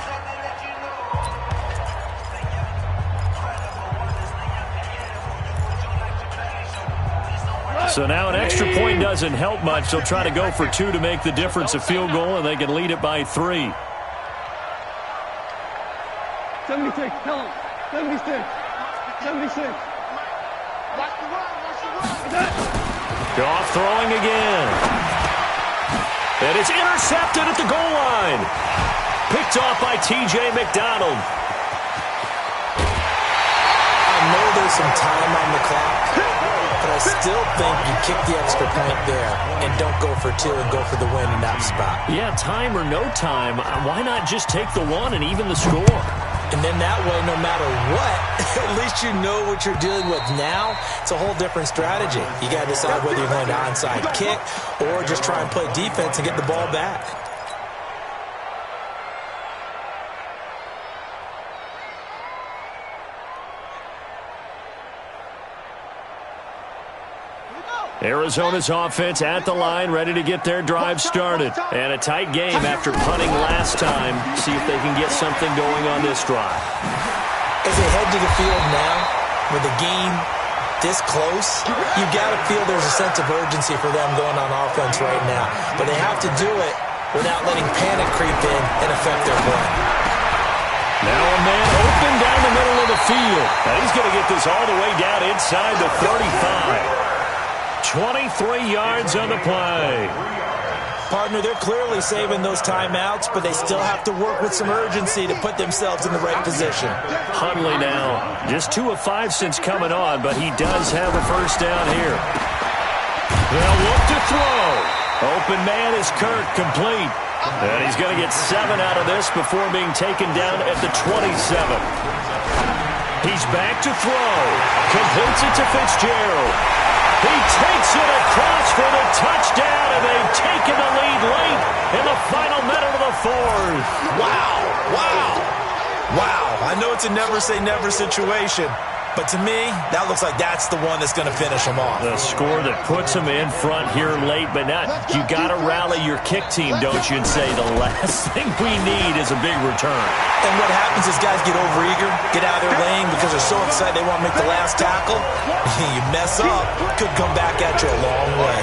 So now an extra point doesn't help much. They'll try to go for 2 to make the difference a field goal, and they can lead it by 3. 76, tell him. 76. 76. Goff throwing again. And it's intercepted at the goal line. Picked off by T.J. McDonald. I know there's some time on the clock, but I still think you kick the extra point there and don't go for 2 and go for the win in that spot. Yeah, time or no time, why not just take the 1 and even the score? And then that way, no matter what, at least you know what you're dealing with now. It's a whole different strategy. You got to decide whether you're going to onside kick or just try and play defense and get the ball back. Arizona's offense at the line, ready to get their drive started. And a tight game after punting last time. See if they can get something going on this drive. As they head to the field now, with the game this close, you got to feel there's a sense of urgency for them going on offense right now. But they have to do it without letting panic creep in and affect their play. Now a man open down the middle of the field. And he's going to get this all the way down inside the 35. 23 yards on the play. Partner, they're clearly saving those timeouts, but they still have to work with some urgency to put themselves in the right position. Hundley now, just 2 of 5 since coming on, but he does have a first down here. They'll look to throw. Open man is Kirk, complete. And he's going to get 7 out of this before being taken down at the 27. He's back to throw. Completes it to Fitzgerald. He takes it across for the touchdown, and they've taken the lead late in the final minute of the 4th. Wow, wow, wow. I know it's a never-say-never situation, but to me, that looks like that's the one that's going to finish them off. The score that puts them in front here late, but not. You got to rally your kick team, don't you, and say the last thing we need is a big return. And what happens is guys get overeager, get out of their lane because they're so excited they want to make the last tackle. You mess up, could come back at you a long way.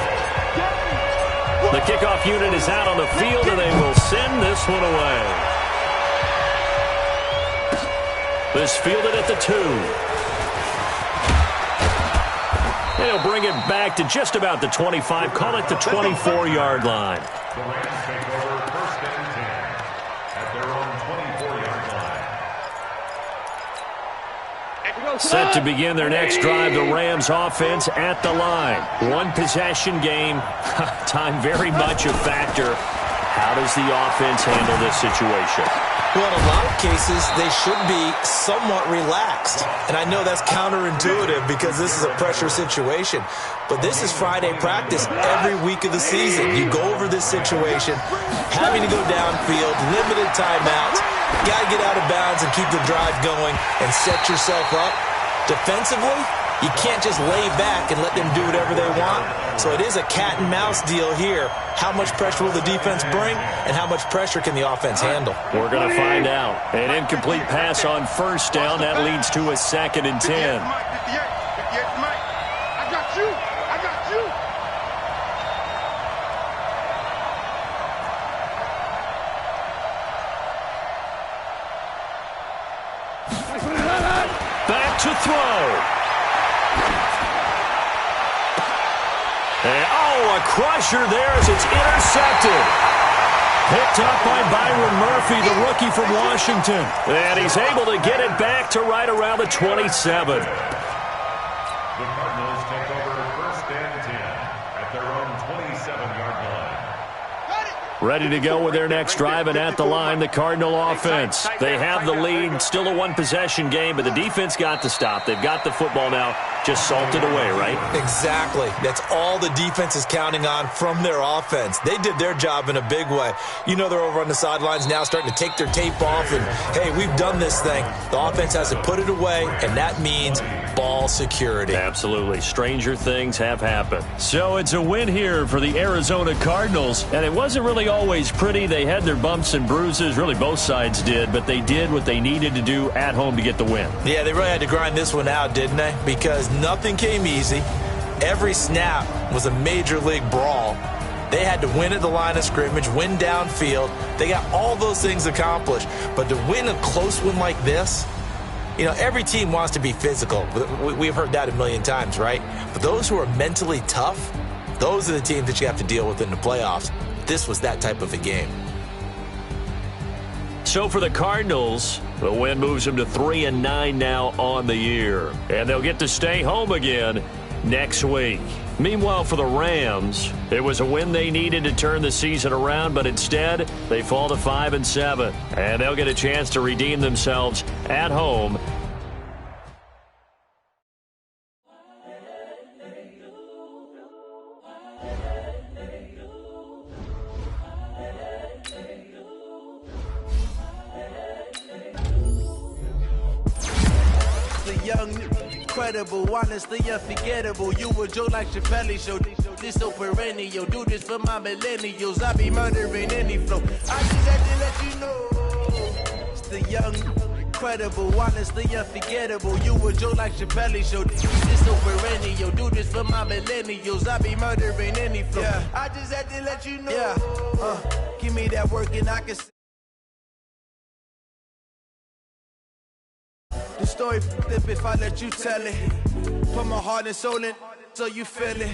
The kickoff unit is out on the field, and they will send this one away. This fielded at the 2. They'll bring it back to just about the 25. Call it the 24-yard line. The Rams take over 1st and 10 at their own 24-yard line. Set to begin their next drive, the Rams offense at the line. 1 possession game. Time very much a factor. How does the offense handle this situation? Well, in a lot of cases, they should be somewhat relaxed. And I know that's counterintuitive because this is a pressure situation. But this is Friday practice every week of the season. You go over this situation, having to go downfield, limited timeouts, got to get out of bounds and keep the drive going and set yourself up. Defensively, you can't just lay back and let them do whatever they want. So it is a cat and mouse deal here. How much pressure will the defense bring, and how much pressure can the offense handle? We're going to find out. An incomplete pass on first down. That leads to a 2nd and 10. I got you. I got you. Back to throw. crusher there as it's intercepted. Picked up by Byron Murphy, the rookie from Washington. And he's able to get it back to right around the 27. The Cardinals take over 1st and 10 at their own 27-yard line. Ready to go with their next drive, and at the line, the Cardinal offense. They have the lead, still a one-possession game, but the defense got to stop. They've got the football now, just salted away, right? Exactly. That's all the defense is counting on from their offense. They did their job in a big way. You know they're over on the sidelines now starting to take their tape off, and, hey, we've done this thing. The offense has to put it away, and that means ball security. Absolutely. Stranger things have happened. So it's a win here for the Arizona Cardinals, and it wasn't really always pretty. They had their bumps and bruises. Really, both sides did, but they did what they needed to do at home to get the win. Yeah, they really had to grind this one out, didn't they? Because nothing came easy. Every snap was a major league brawl. They had to win at the line of scrimmage, win downfield. They got all those things accomplished. But to win a close one like this, you know, every team wants to be physical. We've heard that a million times, right? But those who are mentally tough, those are the teams that you have to deal with in the playoffs. This was that type of a game. So for the Cardinals, the win moves them to 3-9 now on the year. And they'll get to stay home again next week. Meanwhile, for the Rams, it was a win they needed to turn the season around, but instead, they fall to 5-7. And they'll get a chance to redeem themselves at home. Incredible, honestly unforgettable. You a Joe like Chappelle show. This so perennial. Do this for my millennials. I be murdering any flow. I just had to let you know. It's the young, incredible, honestly unforgettable. You a Joe like Chappelle show. This so perennial. Do this for my millennials. I be murdering any flow. Yeah. I just had to let you know. Yeah. Give me that work and I can. The story flip if I let you tell it. Put my heart and soul in so you feel it.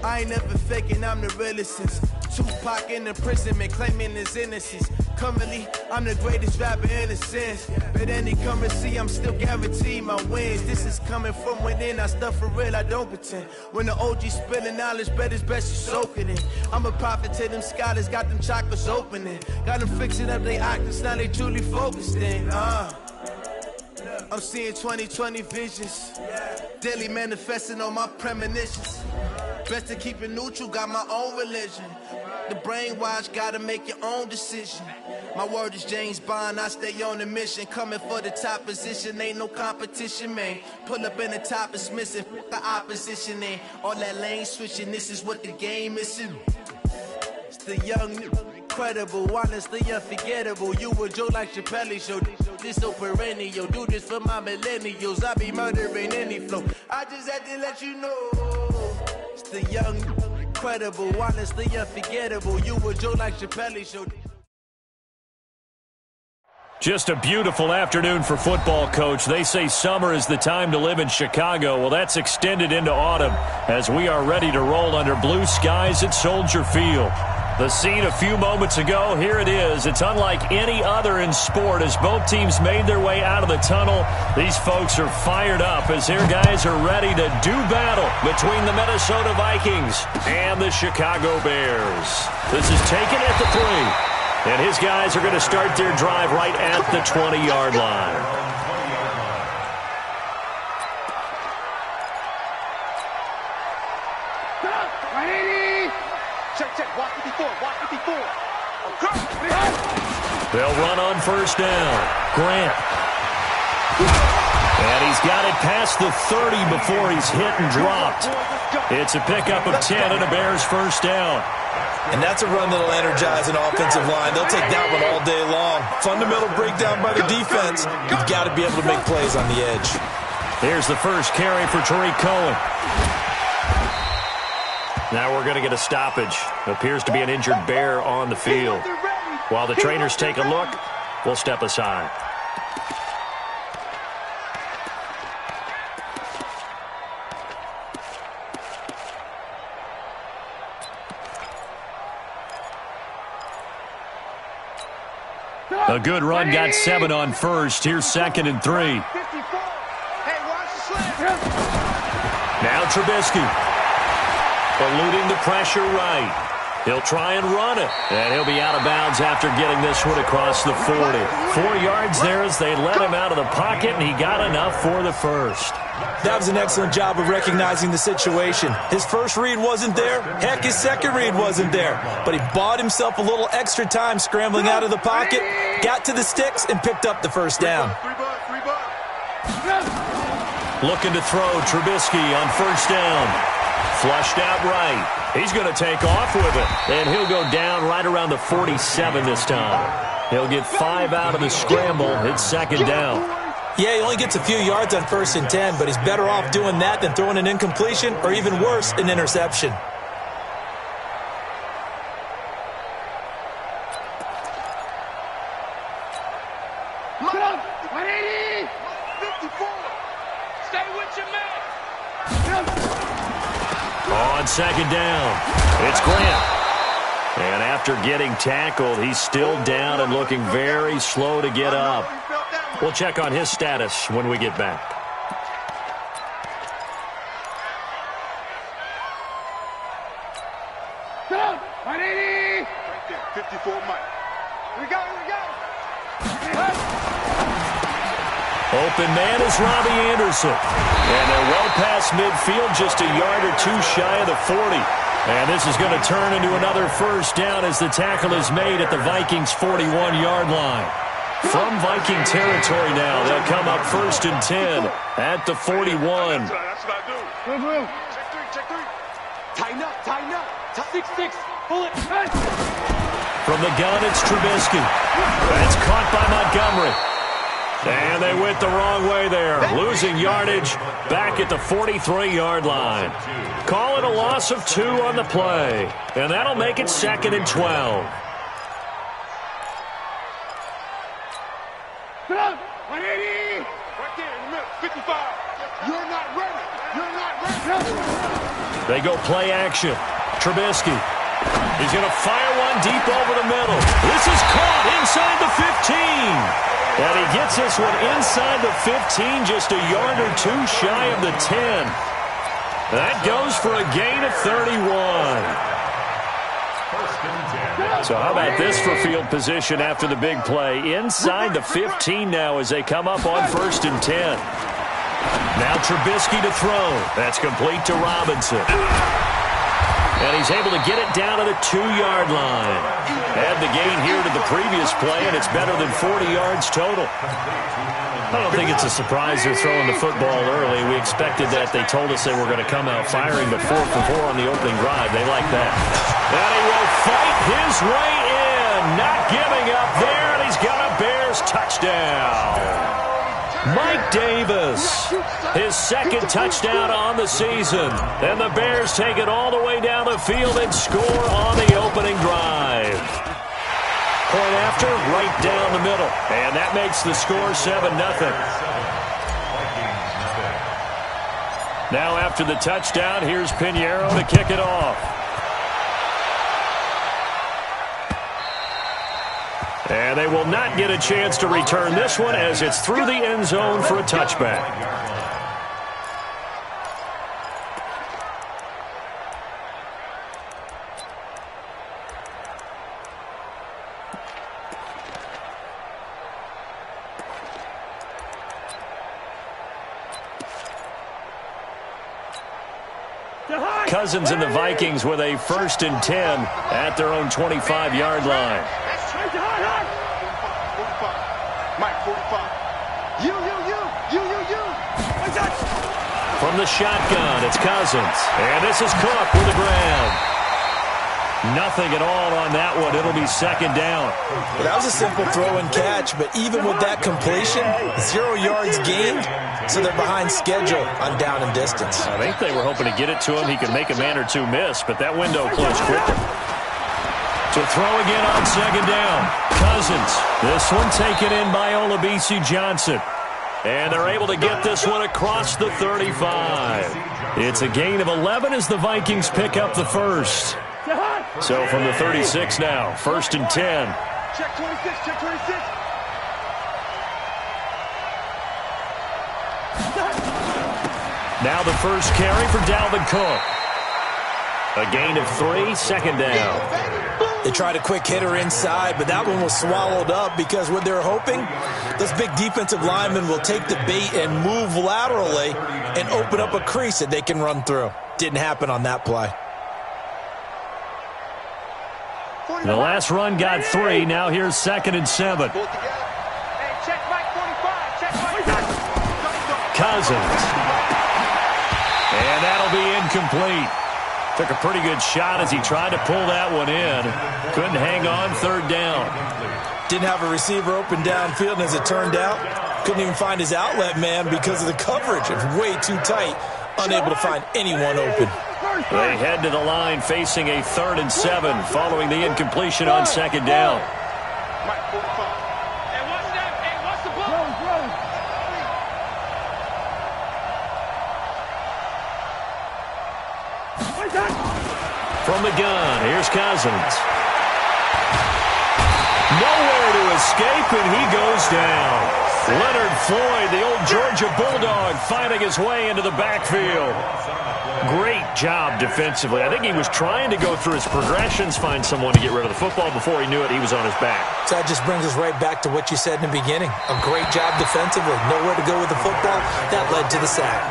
I ain't never faking, I'm the realest since Tupac in the imprisonment claiming his innocence. Currently, I'm the greatest rapper in a sense. But any currency, I'm still guaranteed my wins. This is coming from within, I stuff for real, I don't pretend. When the OG spilling knowledge, bet it's best you soak it in. I'm a prophet to them scholars, got them chakras opening. Got them fixing up they octaves, now they truly focused in. I'm seeing 2020 visions, daily manifesting on my premonitions. Best to keep it neutral, got my own religion. The brainwash, gotta make your own decision. My word is James Bond, I stay on the mission. Coming for the top position, ain't no competition, man. Pull up in the top, it's missing, the opposition ain't. All that lane switching, this is what the game is. It's the young, incredible, honestly unforgettable. You a Joe like Chappelle show. This so perennial. Do this for my millennials. I be murdering any flow. I just had to let you know. It's the young, incredible, honestly unforgettable. You a Joe like Chappelle show. Just a beautiful afternoon for football, Coach. They say summer is the time to live in Chicago. Well, that's extended into autumn as we are ready to roll under blue skies at Soldier Field. The scene a few moments ago, here it is. It's unlike any other in sport as both teams made their way out of the tunnel. These folks are fired up as their guys are ready to do battle between the Minnesota Vikings and the Chicago Bears. This is taken at the 3, and his guys are going to start their drive right at the 20-yard line. Check, walk 54, walk 54. They'll run on first down. Grant. And he's got it past the 30 before he's hit and dropped. It's a pickup of 10 and a Bears first down. And that's a run that'll energize an offensive line. They'll take that one all day long. Fundamental breakdown by the defense. You've got to be able to make plays on the edge. Here's the first carry for Tariq Cohen. Now we're going to get a stoppage. Appears to be an injured Bear on the field. While the trainers take a look, we'll step aside. A good run got 7 on first. Here's 2nd and 3. Now Trubisky. Eluding the pressure right. He'll try and run it. And he'll be out of bounds after getting this one across the 40. 4 yards there as they let him out of the pocket, and he got enough for the first. That was an excellent job of recognizing the situation. His first read wasn't there. Heck, his second read wasn't there. But he bought himself a little extra time scrambling out of the pocket, got to the sticks, and picked up the first down. Looking to throw Trubisky on first down. Flushed out right. He's going to take off with it. And he'll go down right around the 47 this time. He'll get 5 out of the scramble. It's 2nd down. Yeah, he only gets a few yards on 1st and 10, but he's better off doing that than throwing an incompletion or even worse, an interception. On 2nd down, it's Grant. And after getting tackled, he's still down and looking very slow to get up. We'll check on his status when we get back. Right there, 54 Mike. We go. Open man is Robbie Anderson. And they're well past midfield, just a yard or 2 shy of the 40. And this is going to turn into another first down as the tackle is made at the Vikings' 41-yard line. From Viking territory now, they'll come up 1st and 10 at the 41. That's what I do. Check three. Tighten up. 6-6. Pull it. From the gun, it's Trubisky. That's caught by Montgomery. And they went the wrong way there, losing yardage back at the 43-yard line. Call it a loss of 2 on the play, and that'll make it 2nd and 12. 180. Right there in the middle. 55. You're not ready. They go play action. Trubisky. He's going to fire one deep over the middle. This is caught inside the 15. And he gets this one inside the 15, just a yard or 2 shy of the 10. That goes for a gain of 31. So how about this for field position after the big play? Inside the 15 now as they come up on 1st and 10. Now Trubisky to throw. That's complete to Robinson. And he's able to get it down to the 2-yard line. Add the gain here to the previous play, and it's better than 40 yards total. I don't think it's a surprise they're throwing the football early. We expected that. They told us they were going to come out firing, but 4 for 4 on the opening drive. They like that. And he will fight his way in. Not giving up there, and he's got a Bears touchdown. Mike Davis, his 2nd touchdown on the season. And the Bears take it all the way down the field and score on the opening drive. Point after, right down the middle. And that makes the score 7-0. Now after the touchdown, here's Pinheiro to kick it off. And they will not get a chance to return this one as it's through the end zone for a touchback. Cousins and the Vikings with a 1st and 10 at their own 25-yard line. Mike, 45. You. From the shotgun, it's Cousins. And this is Cook with the grab. Nothing at all on that one. It'll be 2nd down. Well, that was a simple throw and catch, but even with that completion, 0 yards gained, so they're behind schedule on down and distance. I think they were hoping to get it to him. He could make a man or 2 miss, but that window closed quickly. To throw again on 2nd down. Cousins. This one taken in by Olabisi Johnson. And they're able to get this one across the 35. It's a gain of 11 as the Vikings pick up the first. So from the 36 now, 1st and 10. Check 26, check 26. Now the first carry for Dalvin Cook. A gain of 3, second down. They tried a quick hitter inside, but that one was swallowed up because what they're hoping, those big defensive linemen will take the bait and move laterally and open up a crease that they can run through. Didn't happen on that play. The last run got 3. Now here's 2nd and 7. Hey, check Mike 45. Check Mike. Cousins. And that'll be incomplete. Took a pretty good shot as he tried to pull that one in. Couldn't hang on, 3rd down. Didn't have a receiver open downfield, and as it turned out, couldn't even find his outlet man because of the coverage. It was way too tight, unable to find anyone open. They head to the line facing a 3rd and 7 following the incompletion on 2nd down. Mike 45. Hey, watch that. Hey, watch the ball. From the gun, here's Cousins. Nowhere to escape, and he goes down. Leonard Floyd, the old Georgia Bulldog, finding his way into the backfield. Great job defensively. I think he was trying to go through his progressions, find someone to get rid of the football. Before he knew it, he was on his back. So that just brings us right back to what you said in the beginning. A great job defensively. Nowhere to go with the football. That led to the sack.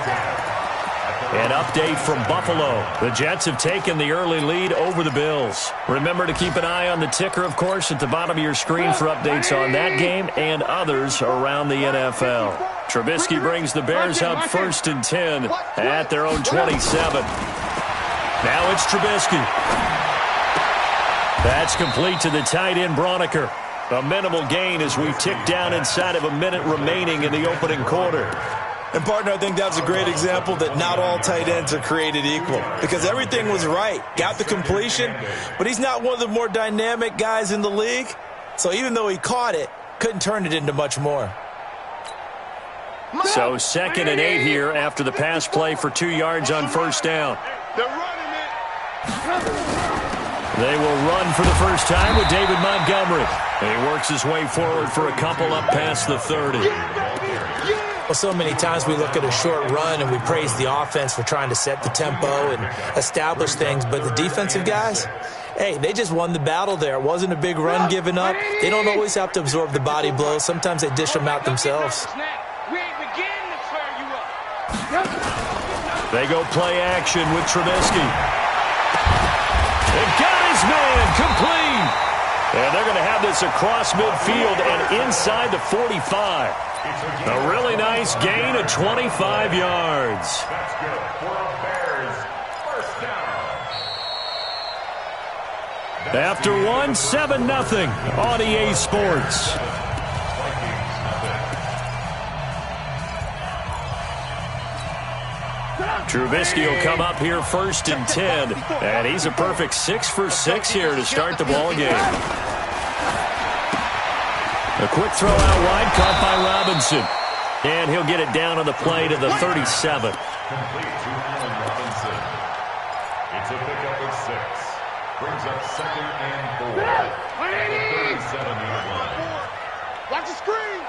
An update from Buffalo. The Jets have taken the early lead over the Bills. Remember to keep an eye on the ticker, of course, at the bottom of your screen for updates on that game and others around the NFL. Trubisky brings the Bears up 1st and 10 at their own 27. Now it's Trubisky. That's complete to the tight end, Broniker. A minimal gain as we tick down inside of a minute remaining in the opening quarter. And, partner, I think that's a great example that not all tight ends are created equal because everything was right. Got the completion, but he's not one of the more dynamic guys in the league. So even though he caught it, couldn't turn it into much more. So 2nd and 8 here after the pass play for 2 yards on 1st down. They're running it. They will run for the first time with David Montgomery. And he works his way forward for a couple up past the 30. Well, so many times we look at a short run and we praise the offense for trying to set the tempo and establish things, but the defensive guys, hey, they just won the battle there. It wasn't a big run given up. They don't always have to absorb the body blows. Sometimes they dish them out themselves. We ain't beginning to tear you up. They go play action with Trubisky. They've got his man complete. And they're going to have this across midfield and inside the 45. A really nice gain of 25 yards. That's good for a Bears first down. After 7-0 on EA Sports. Trubisky will come up here 1st and 10. And he's a perfect 6 for 6 here to start the ball game. A quick throw out wide, caught by Robinson. And he'll get it down on the play to the 37. Complete to Allen Robinson. It's a pickup of 6. Brings up 2nd and 4. At the 37-yard line. Watch the screen.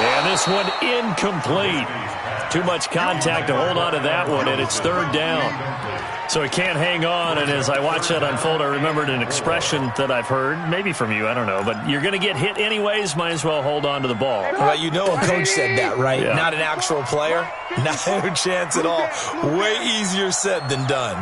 And this one incomplete. Too much contact to hold on to that one, and it's 3rd down. So he can't hang on, and as I watch that unfold, I remembered an expression that I've heard, maybe from you, I don't know, but you're going to get hit anyways, might as well hold on to the ball. Well, you know a coach said that, right? Yeah. Not an actual player. Not a chance at all. Way easier said than done.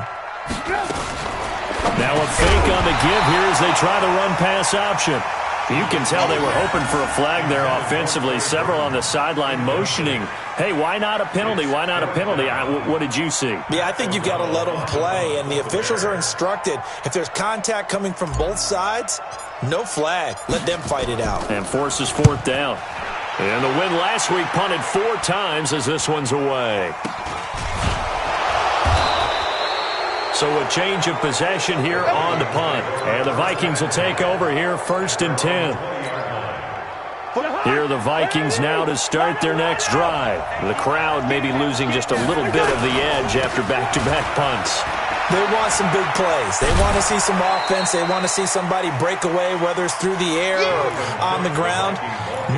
Now a fake on the give here as they try the run-pass option. You can tell they were hoping for a flag there offensively. Several on the sideline motioning. Hey, why not a penalty? Why not a penalty? What did you see? Yeah, I think you've got to let them play, and the officials are instructed. If there's contact coming from both sides, no flag. Let them fight it out. And forces 4th down. And the win last week punted 4 times as this one's away. So a change of possession here on the punt. And the Vikings will take over here 1st and 10. Here are the Vikings now to start their next drive. The crowd may be losing just a little bit of the edge after back-to-back punts. They want some big plays. They want to see some offense. They want to see somebody break away, whether it's through the air or on the ground.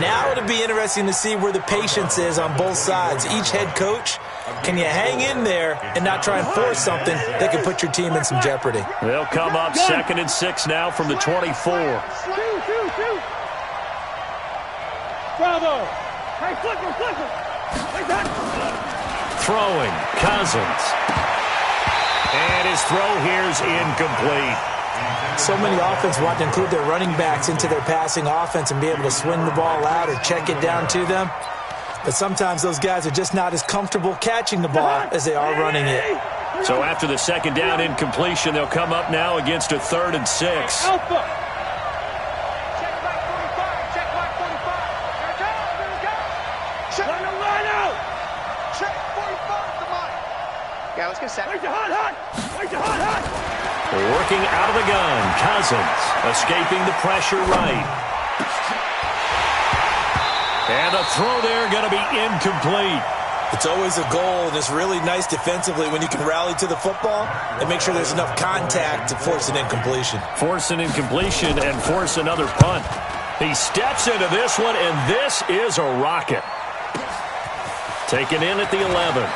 Now it'll be interesting to see where the patience is on both sides. Each head coach, can you hang in there and not try and force something that could put your team in some jeopardy? They'll come up 2nd and 6 now from the 24. Bravo! Hey, flip him! Throwing, Cousins. And his throw here's incomplete. So many offenses want to include their running backs into their passing offense and be able to swing the ball out or check it down to them. But sometimes those guys are just not as comfortable catching the ball as they are running it. So after the 2nd down incompletion, they'll come up now against a 3rd and 6. Alpha! Yeah, let's get set. Wait your hot! Working out of the gun, Cousins escaping the pressure right. And a throw there going to be incomplete. It's always a goal, and it's really nice defensively when you can rally to the football and make sure there's enough contact to force an incompletion. Force an incompletion and force another punt. He steps into this one, and this is a rocket. Taken in at the 11.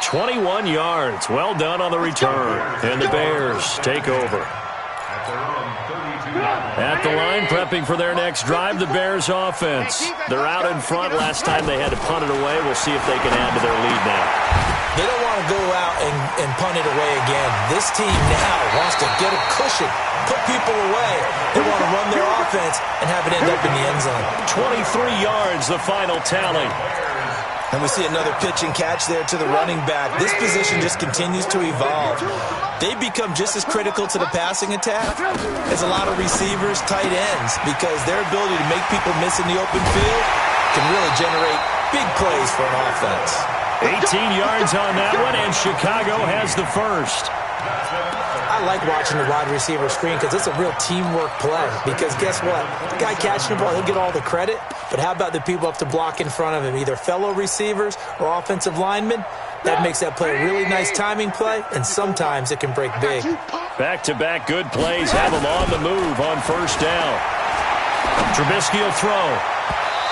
21 yards. Well done on the return. And the Bears take over. At the line, prepping for their next drive, the Bears offense. They're out in front. Last time they had to punt it away. We'll see if they can add to their lead now. They don't want to go out and punt it away again. This team now wants to get a cushion, put people away. They want to run their offense and have it end up in the end zone. 23 yards, the final tally. And we see another pitch and catch there to the running back. This position just continues to evolve. They become just as critical to the passing attack as a lot of receivers, tight ends, because their ability to make people miss in the open field can really generate big plays for an offense. 18 yards on that one, and Chicago has the first. I like watching the wide receiver screen because it's a real teamwork play. Because guess what? The guy catching the ball, he'll get all the credit. But how about the people up to block in front of him, either fellow receivers or offensive linemen? That makes that play a really nice timing play, and sometimes it can break big. Back-to-back good plays have him on the move on first down. Trubisky will throw.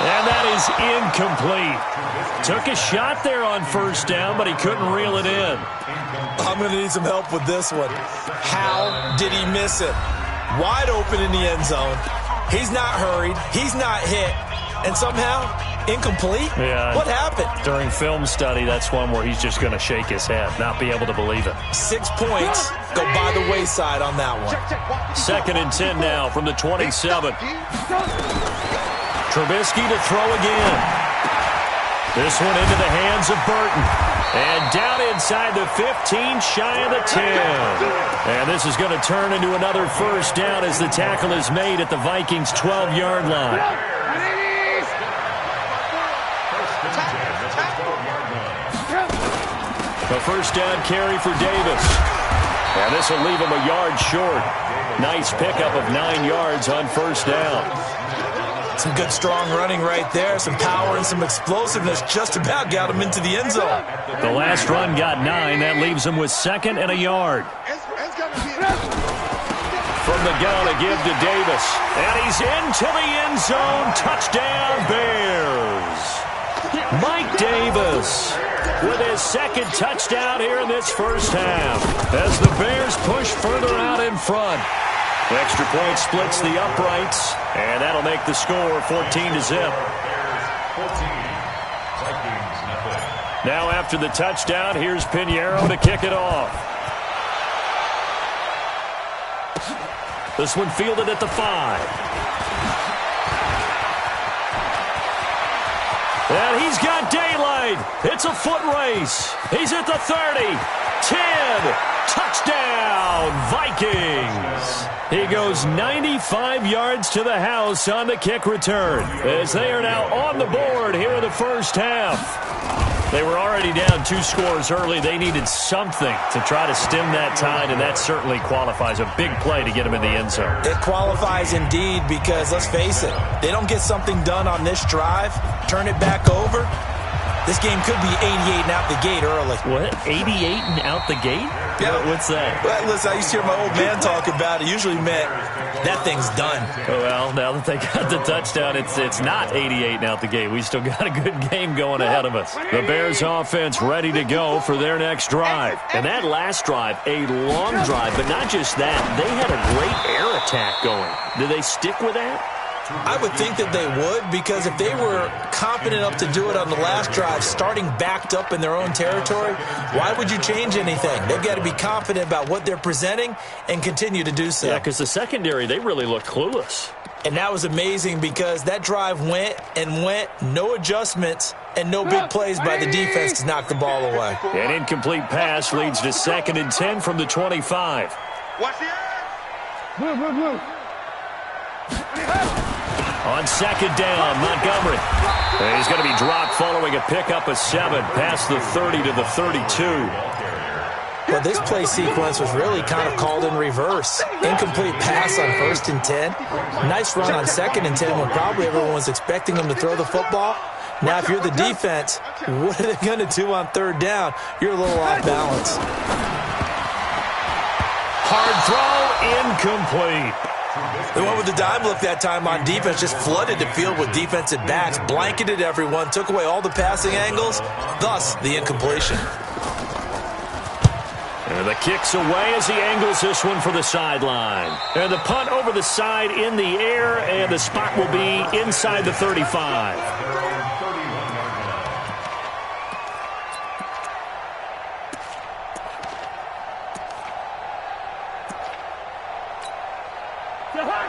And that is incomplete. Took a shot there on first down, but he couldn't reel it in. I'm going to need some help with this one. How did he miss it? Wide open in the end zone. He's not hurried. He's not hit. And somehow, incomplete? Yeah. What happened? During film study, that's one where he's just going to shake his head, not be able to believe it. 6 points go by the wayside on that one. 2nd and 10 now from the 27. Trubisky to throw again. This one into the hands of Burton. And down inside the 15, shy of the 10. And this is going to turn into another first down as the tackle is made at the Vikings' 12-yard line. The first down carry for Davis. And this will leave him a yard short. Nice pickup of 9 yards on first down. Some good, strong running right there. Some power and some explosiveness just about got him into the end zone. The last run got 9. That leaves him with 2nd and a yard. From the gun, a give to Davis. And he's into the end zone. Touchdown, Bears. Mike Davis with his 2nd touchdown here in this first half as the Bears push further out in front. Extra point splits the uprights, and that'll make the score 14-0. Now after the touchdown, here's Pinheiro to kick it off. This one fielded at the 5. And he's got daylight. It's a foot race. He's at the 30. 10. Touchdown, Vikings. He goes 95 yards to the house on the kick return as they are now on the board here in the first half. They were already down 2 scores early. They needed something to try to stem that tide, and that certainly qualifies. A big play to get them in the end zone. It qualifies indeed because, let's face it, they don't get something done on this drive, turn it back over, this game could be 88 and out the gate early. What? 88 and out the gate? Yeah. What's that? Well, listen, I used to hear my old man talk about it. Usually meant that thing's done. Well, now that they got the touchdown, it's not 88 and out the gate. We still got a good game going ahead of us. The Bears offense ready to go for their next drive. And that last drive, a long drive, but not just that. They had a great air attack going. Do they stick with that? I would think that they would, because if they were confident enough to do it on the last drive, starting backed up in their own territory, why would you change anything? They've got to be confident about what they're presenting and continue to do so. Yeah, because the secondary, they really looked clueless. And that was amazing because that drive went and went, no adjustments, and no big plays by the defense to knock the ball away. An incomplete pass leads to 2nd and 10 from the 25. Watch the edge. Move. On 2nd down, Montgomery. And he's going to be dropped following a pickup of 7 past the 30 to the 32. Well, this play sequence was really kind of called in reverse. Incomplete pass on 1st and 10. Nice run on 2nd and 10 when probably everyone was expecting them to throw the football. Now, if you're the defense, what are they going to do on 3rd down? You're a little off balance. Hard throw, incomplete. The one with the dime look that time on defense just flooded the field with defensive backs, blanketed everyone, took away all the passing angles, thus the incompletion. And the kick's away as he angles this one for the sideline. And the punt over the side in the air, and the spot will be inside the 35.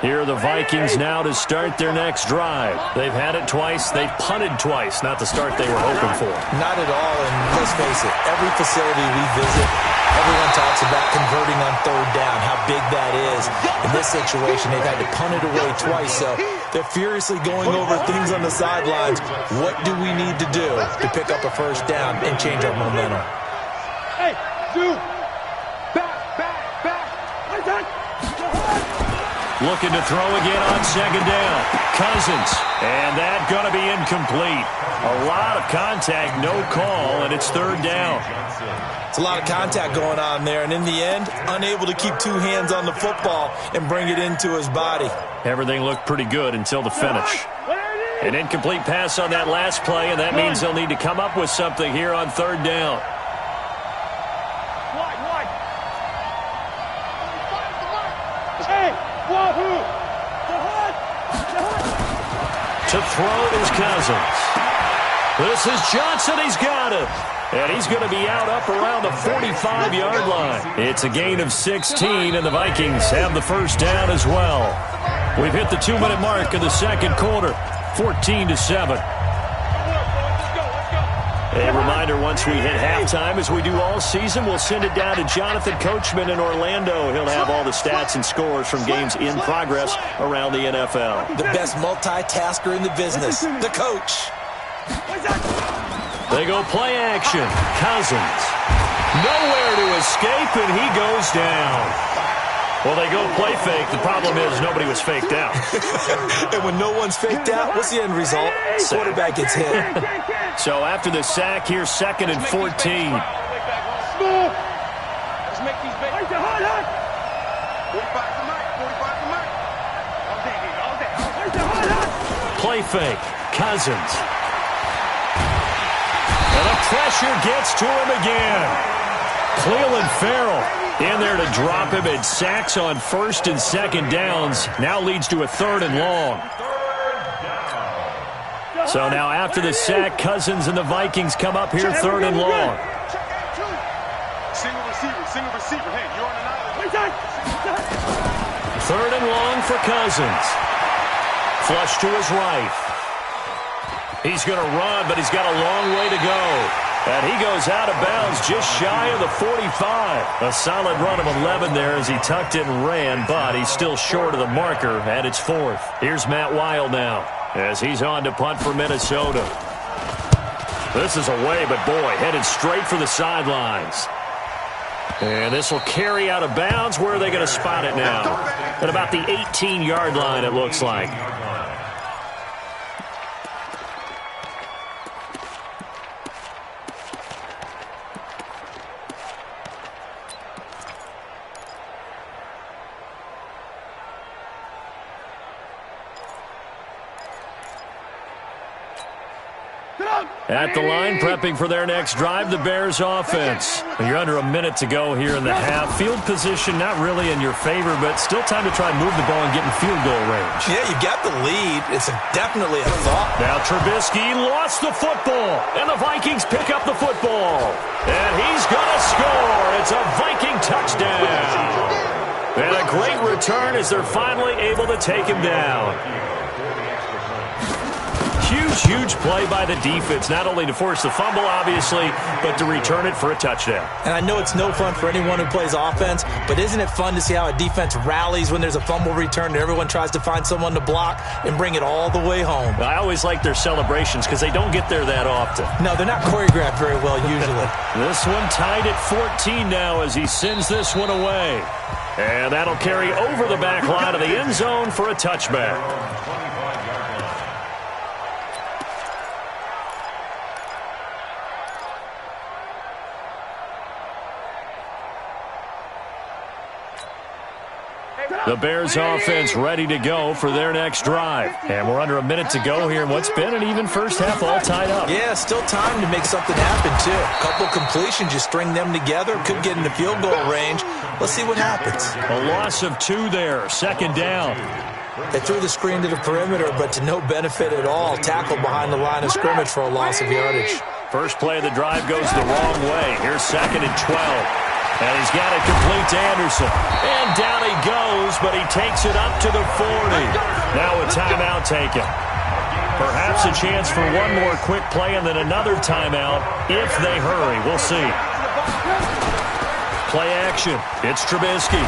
Here are the Vikings now to start their next drive. They've had it twice. They've punted twice. Not the start they were hoping for. Not at all, and let's face it, every facility we visit, everyone talks about converting on 3rd down, how big that is. In this situation, they've had to punt it away twice, so they're furiously going over things on the sidelines. What do we need to do to pick up a 1st down and change our momentum? Hey, dude. Back. Looking to throw again on 2nd down. Cousins. And that going to be incomplete. A lot of contact, no call, and it's 3rd down. It's a lot of contact going on there, and in the end, unable to keep 2 hands on the football and bring it into his body. Everything looked pretty good until the finish. An incomplete pass on that last play, and that means they'll need to come up with something here on 3rd down. Wide. Hey, wahoo! To throw is Cousins. This is Johnson. He's got it. And he's going to be out up around the 45-yard line. It's a gain of 16, and the Vikings have the 1st down as well. We've hit the 2-minute mark of the 2nd quarter, 14-7. A reminder, once we hit halftime, as we do all season, we'll send it down to Jonathan Coachman in Orlando. He'll have all the stats and scores from games in progress around the NFL. The best multitasker in the business, the coach. They go play action. Cousins. Nowhere to escape, and he goes down. Well, they go play fake. The problem is nobody was faked out. And when no one's faked out, what's the end result? Quarterback gets hit. So after the sack, here's 2nd and 14. Let's make these big. 45 to Mike. All day. Play fake. Cousins. And the pressure gets to him again. Cleveland Farrell in there to drop him, and sacks on 1st and 2nd downs. Now leads to a 3rd and long. So now after the sack, Cousins and the Vikings come up here 3rd and long. Single receiver. Hey, you're on an island. 3rd and long for Cousins. Flush to his right. He's going to run, but he's got a long way to go. And he goes out of bounds just shy of the 45. A solid run of 11 there as he tucked it and ran, but he's still short of the marker, and it's 4th. Here's Matt Wild now as he's on to punt for Minnesota. This is away, but boy, headed straight for the sidelines. And this will carry out of bounds. Where are they going to spot it now? At about the 18-yard line, it looks like. At the line, prepping for their next drive, the Bears offense. You're under a minute to go here in the half. Field position not really in your favor, but still time to try and move the ball and get in field goal range. Yeah, you got the lead. It's definitely a thought. Now Trubisky lost the football, and the Vikings pick up the football. And he's going to score. It's a Viking touchdown. And a great return as they're finally able to take him down. Huge play by the defense, not only to force the fumble, obviously, but to return it for a touchdown. And I know it's no fun for anyone who plays offense, but isn't it fun to see how a defense rallies when there's a fumble return and everyone tries to find someone to block and bring it all the way home? I always like their celebrations because they don't get there that often. No, they're not choreographed very well usually. This one tied at 14 now as he sends this one away. And that'll carry over the back line of the end zone for a touchback. The Bears offense ready to go for their next drive. And we're under a minute to go here in what's been an even first half, all tied up. Yeah, still time to make something happen, too. A couple completions, you string them together, could get into field goal range. Let's see what happens. A loss of 2 there, second down. They threw the screen to the perimeter, but to no benefit at all. Tackled behind the line of scrimmage for a loss of yardage. First play of the drive goes the wrong way. Here's 2nd and 12. And he's got it complete to Anderson. And down he goes, but he takes it up to the 40. Now a timeout taken. Perhaps a chance for one more quick play and then another timeout if they hurry. We'll see. Play action. It's Trubisky.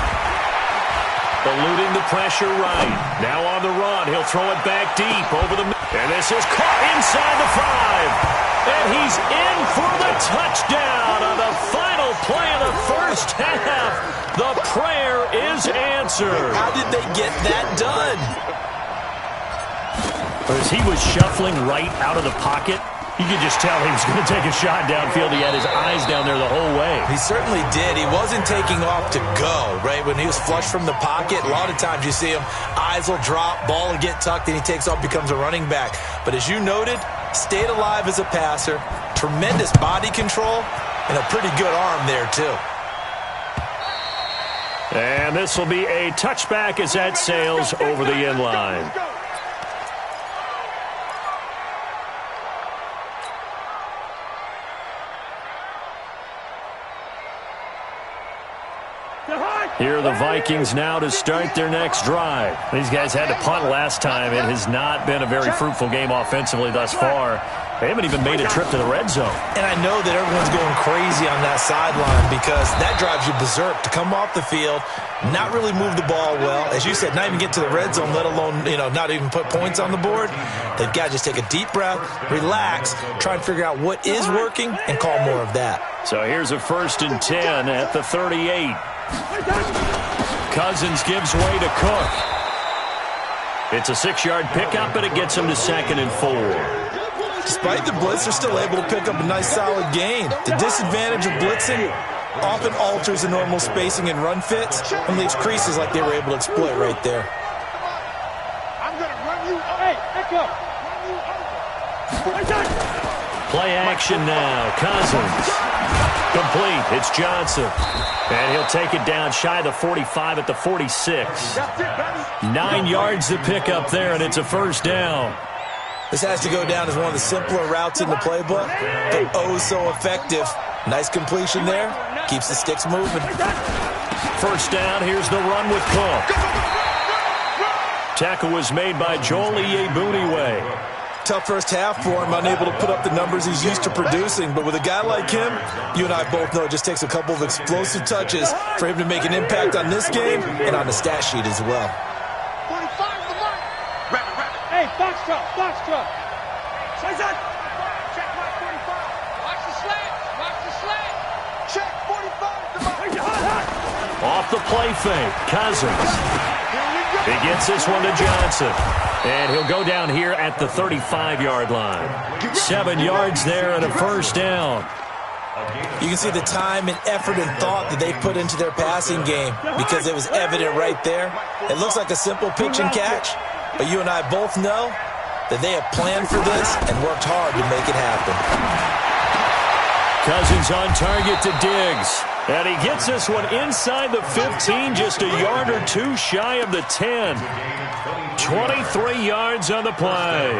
Eluding the pressure right. Now on the run. He'll throw it back deep over the middle. And this is caught inside the 5. And he's in for the touchdown on the final play of the first half. The prayer is answered. How did they get that done? As he was shuffling right out of the pocket, you could just tell he was going to take a shot downfield. He had his eyes down there the whole way. He certainly did. He wasn't taking off to go, right? When he was flushed from the pocket, a lot of times you see him, eyes will drop, ball will get tucked, and he takes off, becomes a running back. But as you noted, stayed alive as a passer, tremendous body control, and a pretty good arm there, too. And this will be a touchback as that sails over the end line. Here are the Vikings now to start their next drive. These guys had to punt last time. It has not been a very fruitful game offensively thus far. They haven't even made a trip to the red zone. And I know that everyone's going crazy on that sideline because that drives you berserk to come off the field, not really move the ball well. As you said, not even get to the red zone, let alone, not even put points on the board. They've got to just take a deep breath, relax, try and figure out what is working, and call more of that. So here's a 1st and 10 at the 38. Cousins gives way to Cook. It's a 6-yard pickup, and it gets him to 2nd and 4. Despite the blitz, they're still able to pick up a nice solid gain. The disadvantage of blitzing often alters the normal spacing and run fits and leaves creases like they were able to exploit right there. I'm going to run you. Hey, pick up. Play action now. Cousins. Complete. It's Johnson. And he'll take it down shy of the 45 at the 46. 9 yards to pick up there, and it's a 1st down. This has to go down as one of the simpler routes in the playbook, but oh so effective. Nice completion there. Keeps the sticks moving. 1st down. Here's the run with Cook. Tackle was made by Joel Iyiegbuniwe. Tough first half for him, unable to put up the numbers he's used to producing. But with a guy like him, you and I both know it just takes a couple of explosive touches for him to make an impact on this game and on the stat sheet as well. 45 the mark. Hey, box truck. Check my 45. Watch the slant. Check 45 the mark. Off the play fake, Cousins. He gets this one to Johnson. And he'll go down here at the 35-yard line. 7 yards there and a 1st down. You can see the time and effort and thought that they put into their passing game because it was evident right there. It looks like a simple pitch and catch, but you and I both know that they have planned for this and worked hard to make it happen. Cousins on target to Diggs. And he gets this one inside the 15, just a yard or two shy of the 10. 23 yards on the play.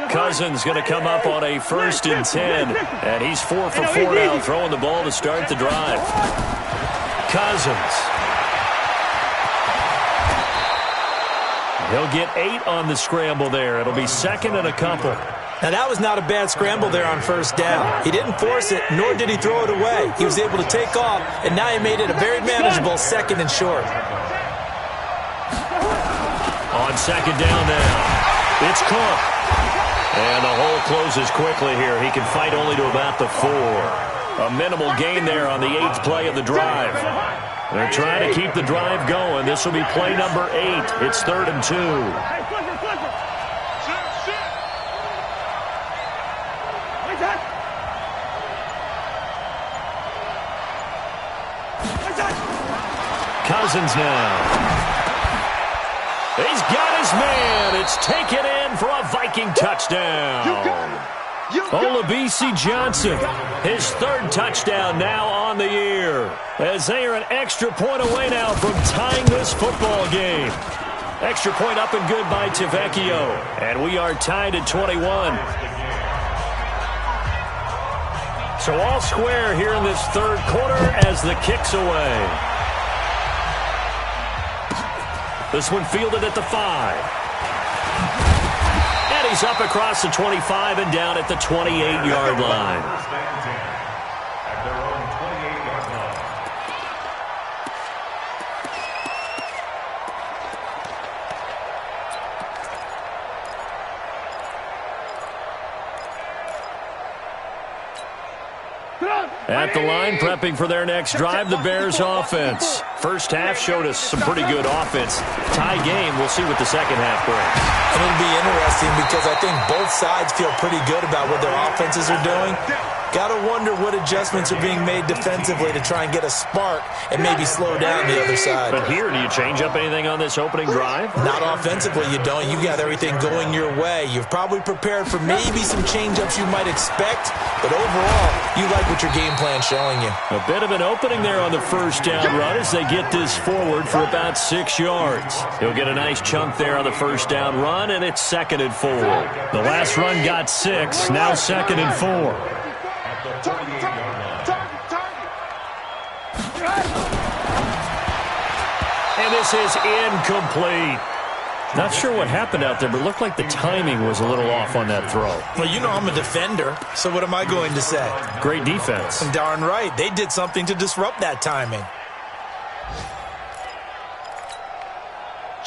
Cousins going to come up on a 1st and 10. And he's 4 for 4 now, throwing the ball to start the drive. Cousins. He'll get 8 on the scramble there. It'll be 2nd and a couple. Now, that was not a bad scramble there on 1st down. He didn't force it, nor did he throw it away. He was able to take off, and now he made it a very manageable 2nd and short. On 2nd down now, it's Cook. And the hole closes quickly here. He can fight only to about the 4. A minimal gain there on the 8th play of the drive. They're trying to keep the drive going. This will be play number 8. It's 3rd and 2. Cousins now. He's got his man. It's taken in for a Viking touchdown. Olabisi Johnson, his 3rd touchdown now on the year, as they are an extra point away now from tying this football game. Extra point up and good by Tavecchio, and we are tied at 21. So all square here in this 3rd quarter as the kick's away. This one fielded at the 5. And he's up across the 25 and down at the 28-yard line. At their own 28-yard line. At the line, prepping for their next drive, the Bears offense. First half showed us some pretty good offense. Tie game, we'll see what the second half brings. And it'll be interesting because I think both sides feel pretty good about what their offenses are doing. Got to wonder what adjustments are being made defensively to try and get a spark and maybe slow down the other side. But here, do you change up anything on this opening drive? Not offensively, you don't. You got everything going your way. You've probably prepared for maybe some change-ups you might expect, but overall, you like what your game plan's showing you. A bit of an opening there on the 1st down run as they get this forward for about 6 yards. He'll get a nice chunk there on the 1st down run, and it's 2nd and 4. The last run got 6, now 2nd and 4. And this is incomplete. Not sure what happened out there, but it looked like the timing was a little off on that throw. Well, you know I'm a defender, so what am I going to say? Great defense. Darn right. They did something to disrupt that timing.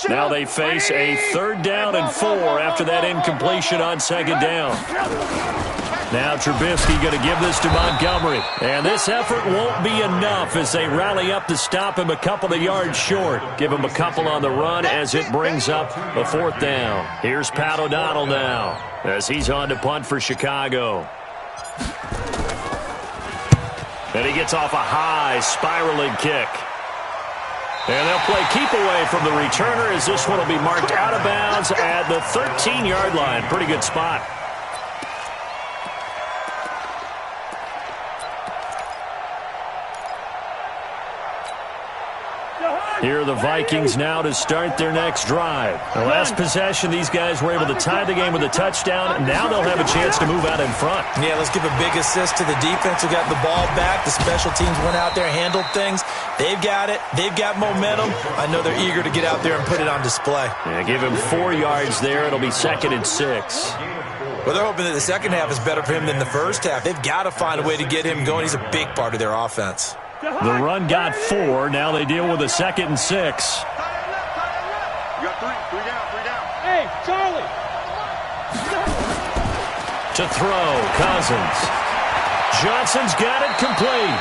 Now they face a 3rd down and 4 after that incompletion on 2nd down. Now Trubisky going to give this to Montgomery. And this effort won't be enough as they rally up to stop him a couple of yards short. Give him a couple on the run as it brings up a 4th down. Here's Pat O'Donnell now as he's on to punt for Chicago. And he gets off a high spiraling kick. And they'll play keep away from the returner as this one will be marked out of bounds at the 13-yard line. Pretty good spot. Here are the Vikings now to start their next drive. The last possession, these guys were able to tie the game with a touchdown, and now they'll have a chance to move out in front. Yeah, let's give a big assist to the defense who got the ball back. The special teams went out there, handled things. They've got it. They've got momentum. I know they're eager to get out there and put it on display. Yeah, give him 4 yards there. It'll be 2nd and 6. Well, they're hoping that the second half is better for him than the first half. They've got to find a way to get him going. He's a big part of their offense. The run got 4. Now they deal with a 2nd and 6. You got 3 down. Hey, Charlie. To throw, Cousins. Johnson's got it complete.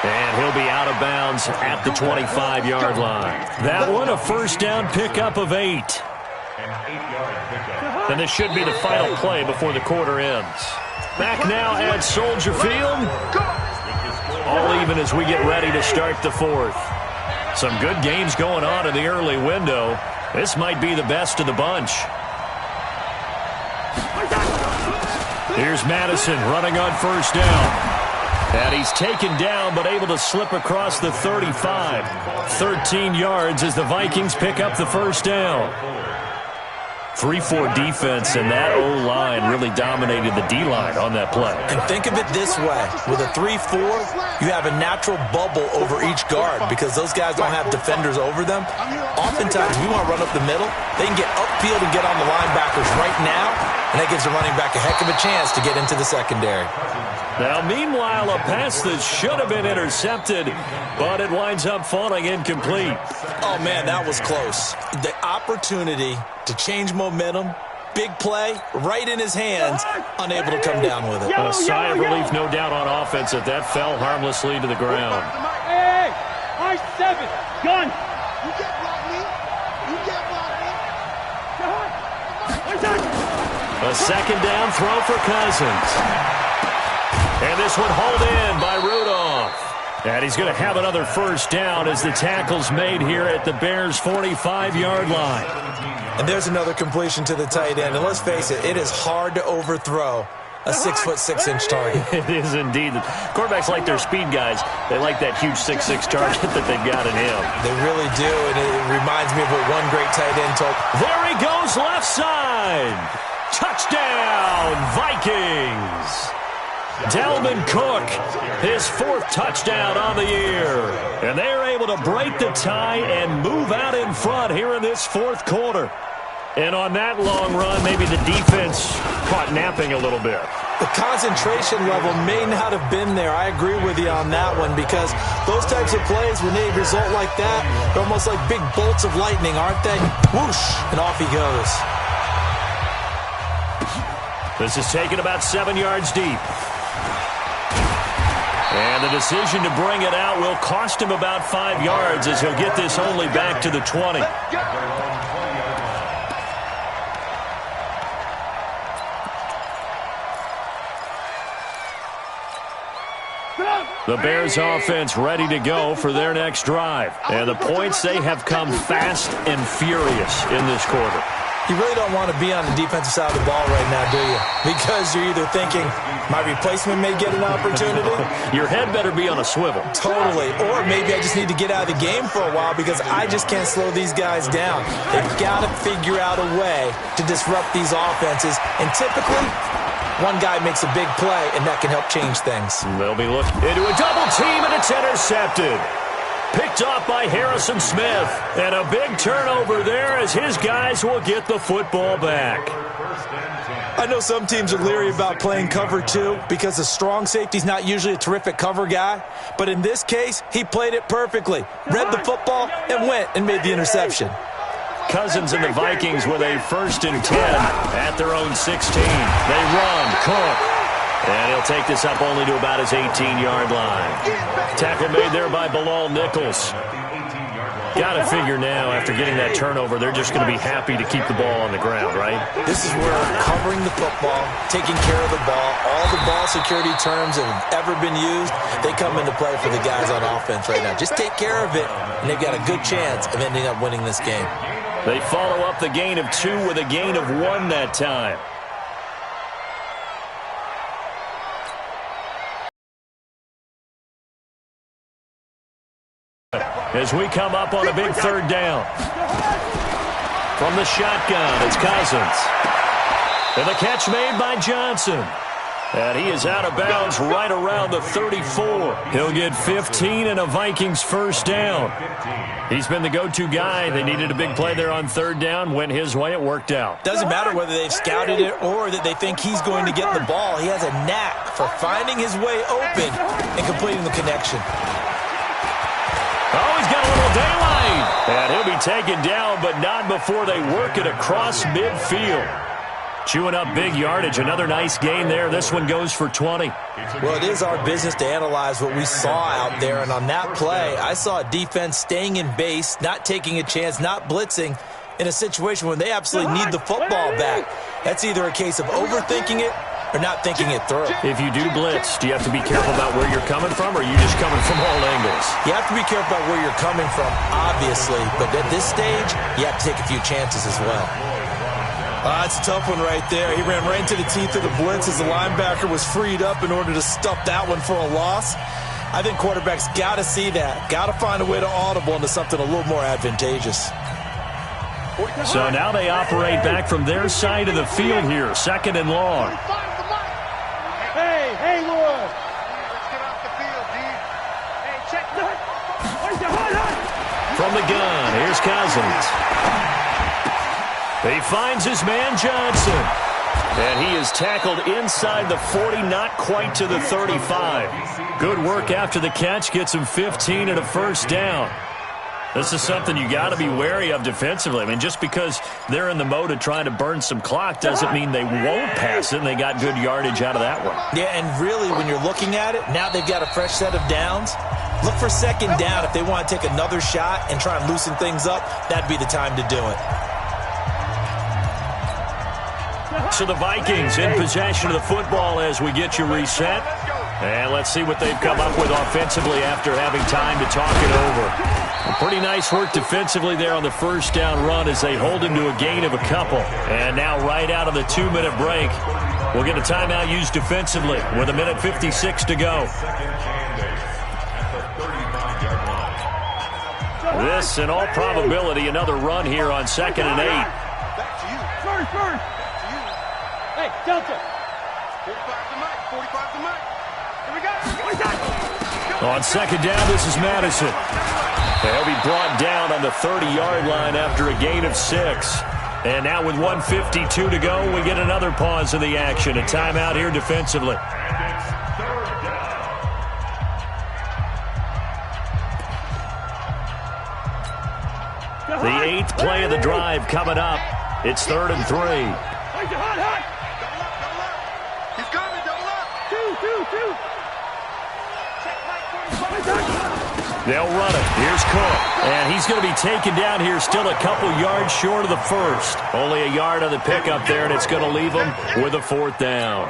And he'll be out of bounds at the 25-yard line. That one, a 1st down pickup of 8. An 8-yard pickup. And this should be the final play before the quarter ends. Back now at Soldier Field. All even as we get ready to start the 4th. Some good games going on in the early window. This might be the best of the bunch. Here's Madison running on first down. And he's taken down, but able to slip across the 35. 13 yards as the Vikings pick up the first down. 3-4 defense, and that O-line really dominated the D-line on that play. And think of it this way. With a 3-4, you have a natural bubble over each guard because those guys don't have defenders over them. Oftentimes, we want to run up the middle. They can get upfield and get on the linebackers right now, and that gives the running back a heck of a chance to get into the secondary. Now, meanwhile, a pass that should have been intercepted, but it winds up falling incomplete. Oh, man, that was close. The opportunity to change momentum, big play, right in his hands, unable to come down with it. A sigh of relief, no doubt, on offense that fell harmlessly to the ground. Hey, I-7, gun. You can't block me. You can't block me. A second down throw for Cousins. And this one hauled in by Rudolph. And he's going to have another first down as the tackle's made here at the Bears' 45-yard line. And there's another completion to the tight end. And let's face it, it is hard to overthrow a 6'6" target. It is indeed. Quarterbacks like their speed guys. They like that huge 6'6" target that they've got in him. They really do, and it reminds me of what one great tight end told. There he goes, left side. Touchdown, Vikings. Dalvin Cook, his fourth touchdown on the year. And they're able to break the tie and move out in front here in this fourth quarter. And on that long run, maybe the defense caught napping a little bit. The concentration level may not have been there. I agree with you on that one because those types of plays, when they result like that, they're almost like big bolts of lightning, aren't they? Whoosh, and off he goes. This is taken about 7 yards deep. And the decision to bring it out will cost him about 5 yards as he'll get this only back to the 20. The Bears offense ready to go for their next drive. And the points, they have come fast and furious in this quarter. You really don't want to be on the defensive side of the ball right now, do you? Because you're either thinking, my replacement may get an opportunity. Your head better be on a swivel. Totally. Or maybe I just need to get out of the game for a while because I just can't slow these guys down. They've got to figure out a way to disrupt these offenses. And typically, one guy makes a big play, and that can help change things. They'll be looking into a double team, and it's intercepted. Picked off by Harrison Smith. And a big turnover there as his guys will get the football back. I know some teams are leery about playing cover 2 because the strong safety's not usually a terrific cover guy. But in this case, he played it perfectly. Read the football and went and made the interception. Cousins and the Vikings with a 1st and 10 at their own 16. They run. Cook. And he'll take this up only to about his 18-yard line. Tackle made there by Bilal Nichols. Got to figure now, after getting that turnover, they're just going to be happy to keep the ball on the ground, right? This is where covering the football, taking care of the ball, all the ball security terms that have ever been used, they come into play for the guys on offense right now. Just take care of it, and they've got a good chance of ending up winning this game. They follow up the gain of 2 with a gain of 1 that time. As we come up on a big 3rd down. From the shotgun, it's Cousins. And the catch made by Johnson. And he is out of bounds right around the 34. He'll get 15 and a Vikings 1st down. He's been the go-to guy. They needed a big play there on 3rd down. Went his way. It worked out. Doesn't matter whether they've scouted it or that they think he's going to get the ball. He has a knack for finding his way open and completing the connection. Oh, he's got a little daylight. And he'll be taken down, but not before they work it across midfield. Chewing up big yardage. Another nice gain there. This one goes for 20. Well, it is our business to analyze what we saw out there. And on that play, I saw a defense staying in base, not taking a chance, not blitzing in a situation when they absolutely need the football back. That's either a case of overthinking it or not thinking it through. If you do blitz, do you have to be careful about where you're coming from, or are you just coming from all angles? You have to be careful about where you're coming from, obviously. But at this stage, you have to take a few chances as well. That's a tough one right there. He ran right into the teeth of the blitz as the linebacker was freed up in order to stuff that one for a loss. I think quarterbacks got to see that. Got to find a way to audible into something a little more advantageous. So now they operate back from their side of the field here. 2nd and long. Hey, Haywood. Let's get off the field, D. Hey, check that. From the gun, here's Cousins. He finds his man Johnson. And he is tackled inside the 40, not quite to the 35. Good work after the catch, gets him 15 and a first down. This is something you got to be wary of defensively. I mean, just because they're in the mode of trying to burn some clock doesn't mean they won't pass it, and they got good yardage out of that one. Yeah, and really, when you're looking at it, now they've got a fresh set of downs. Look for 2nd down. If they want to take another shot and try and loosen things up, that'd be the time to do it. So the Vikings in possession of the football as we get you reset. And let's see what they've come up with offensively after having time to talk it over. Pretty nice work defensively there on the first down run as they hold him to a gain of a couple. And now right out of the 2-minute break, we'll get a timeout used defensively with 1:56 to go. This, in all probability, another run here on 2nd and 8. Back to you. First. Hey, Delta. 45 to Mike. 45 to Mike. Here we go. On 2nd down, this is Madison. He'll be brought down on the 30-yard line after a gain of 6. And now with 1:52 to go, we get another pause in the action. A timeout here defensively. The 8th play of the drive coming up. It's 3rd and 3. Double up. He's coming, double up. Two. They'll run it. Here's Cook. And he's going to be taken down here still a couple yards short of the first. Only a yard on the pickup there, and it's going to leave him with a 4th down.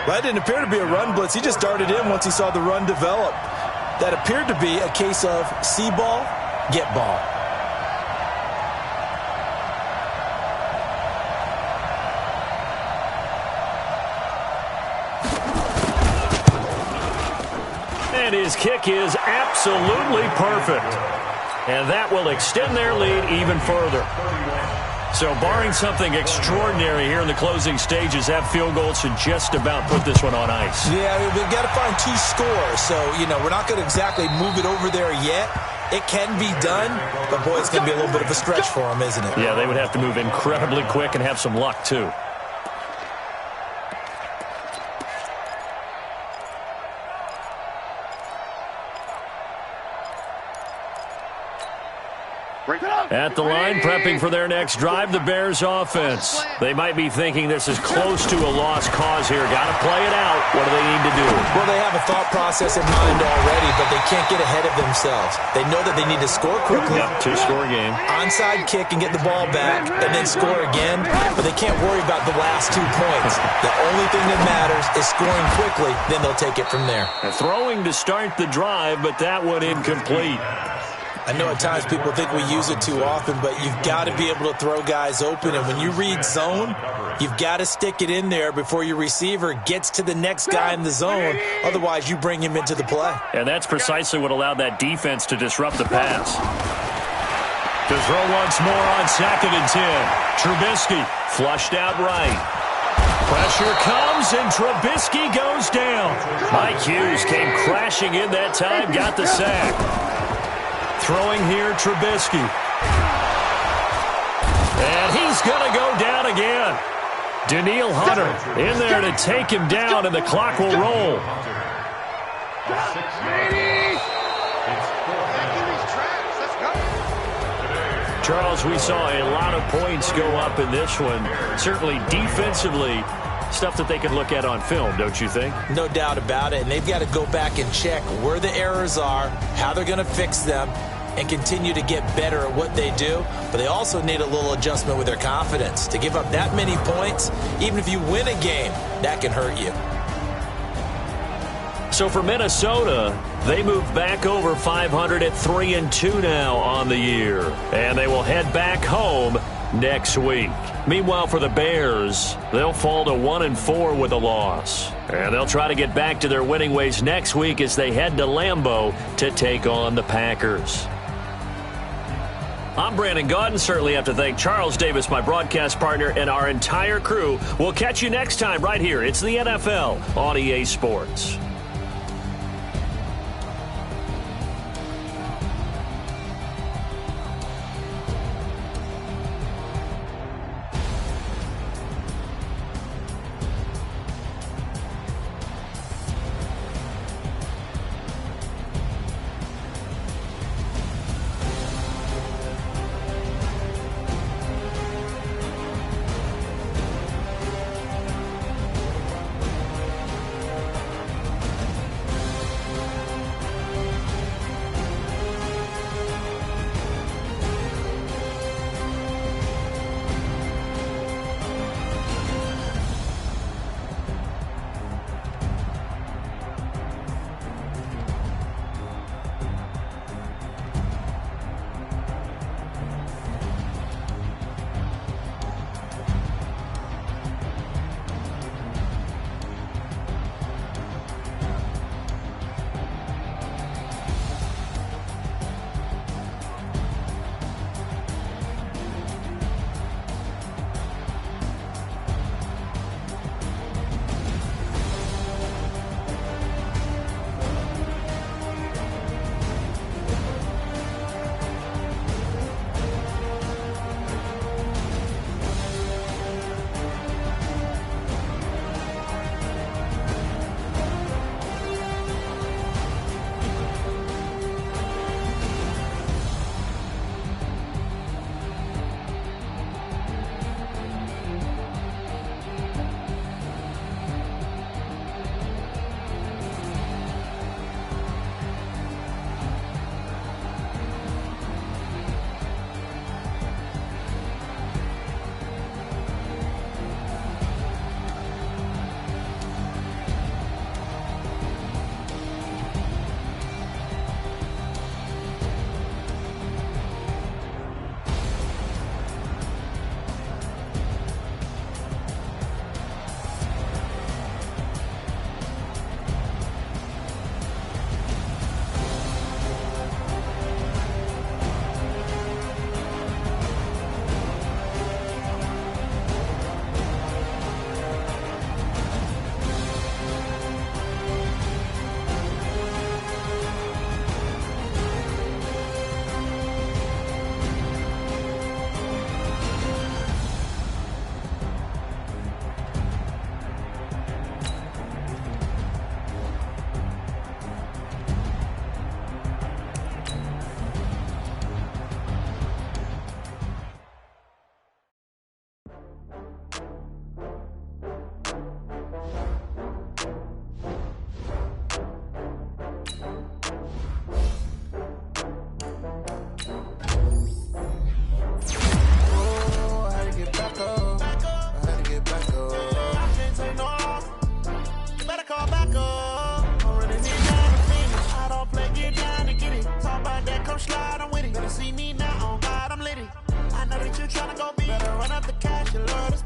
Well, that didn't appear to be a run blitz. He just darted in once he saw the run develop. That appeared to be a case of see ball, get ball. And his kick is absolutely perfect. And that will extend their lead even further. So barring something extraordinary here in the closing stages, that field goal should just about put this one on ice. Yeah, we've got to find 2 scores. So, we're not going to exactly move it over there yet. It can be done, but boy, it's going to be a little bit of a stretch for them, isn't it? Yeah, they would have to move incredibly quick and have some luck, too. At the line, prepping for their next drive, the Bears offense. They might be thinking this is close to a lost cause here. Got to play it out. What do they need to do? Well, they have a thought process in mind already, but they can't get ahead of themselves. They know that they need to score quickly. Yep, 2-score game. Onside kick and get the ball back, and then score again, but they can't worry about the last 2 points. The only thing that matters is scoring quickly, then they'll take it from there. Throwing to start the drive, but that one incomplete. I know at times people think we use it too often, but you've got to be able to throw guys open. And when you read zone, you've got to stick it in there before your receiver gets to the next guy in the zone. Otherwise, you bring him into the play. And that's precisely what allowed that defense to disrupt the pass. To throw once more on 2nd and 10. Trubisky flushed out right. Pressure comes, and Trubisky goes down. Mike Hughes came crashing in that time, got the sack. Throwing here, Trubisky. And he's going to go down again. Daniil Hunter in there to take him down, and the clock will roll. Charles, we saw a lot of points go up in this one. Certainly defensively, stuff that they can look at on film, don't you think? No doubt about it, and they've got to go back and check where the errors are, how they're going to fix them, and continue to get better at what they do. But they also need a little adjustment with their confidence. To give up that many points, even if you win a game, that can hurt you. So for Minnesota, they move back over 500 at 3-2 now on the year. And they will head back home next week. Meanwhile, for the Bears, they'll fall to 1-4 with a loss. And they'll try to get back to their winning ways next week as they head to Lambeau to take on the Packers. I'm Brandon Gaudin. Certainly have to thank Charles Davis, my broadcast partner, and our entire crew. We'll catch you next time right here. It's the NFL on EA Sports. See me now, on God, I'm litty. I know that you're trying to go be. Better run up the cash, you love this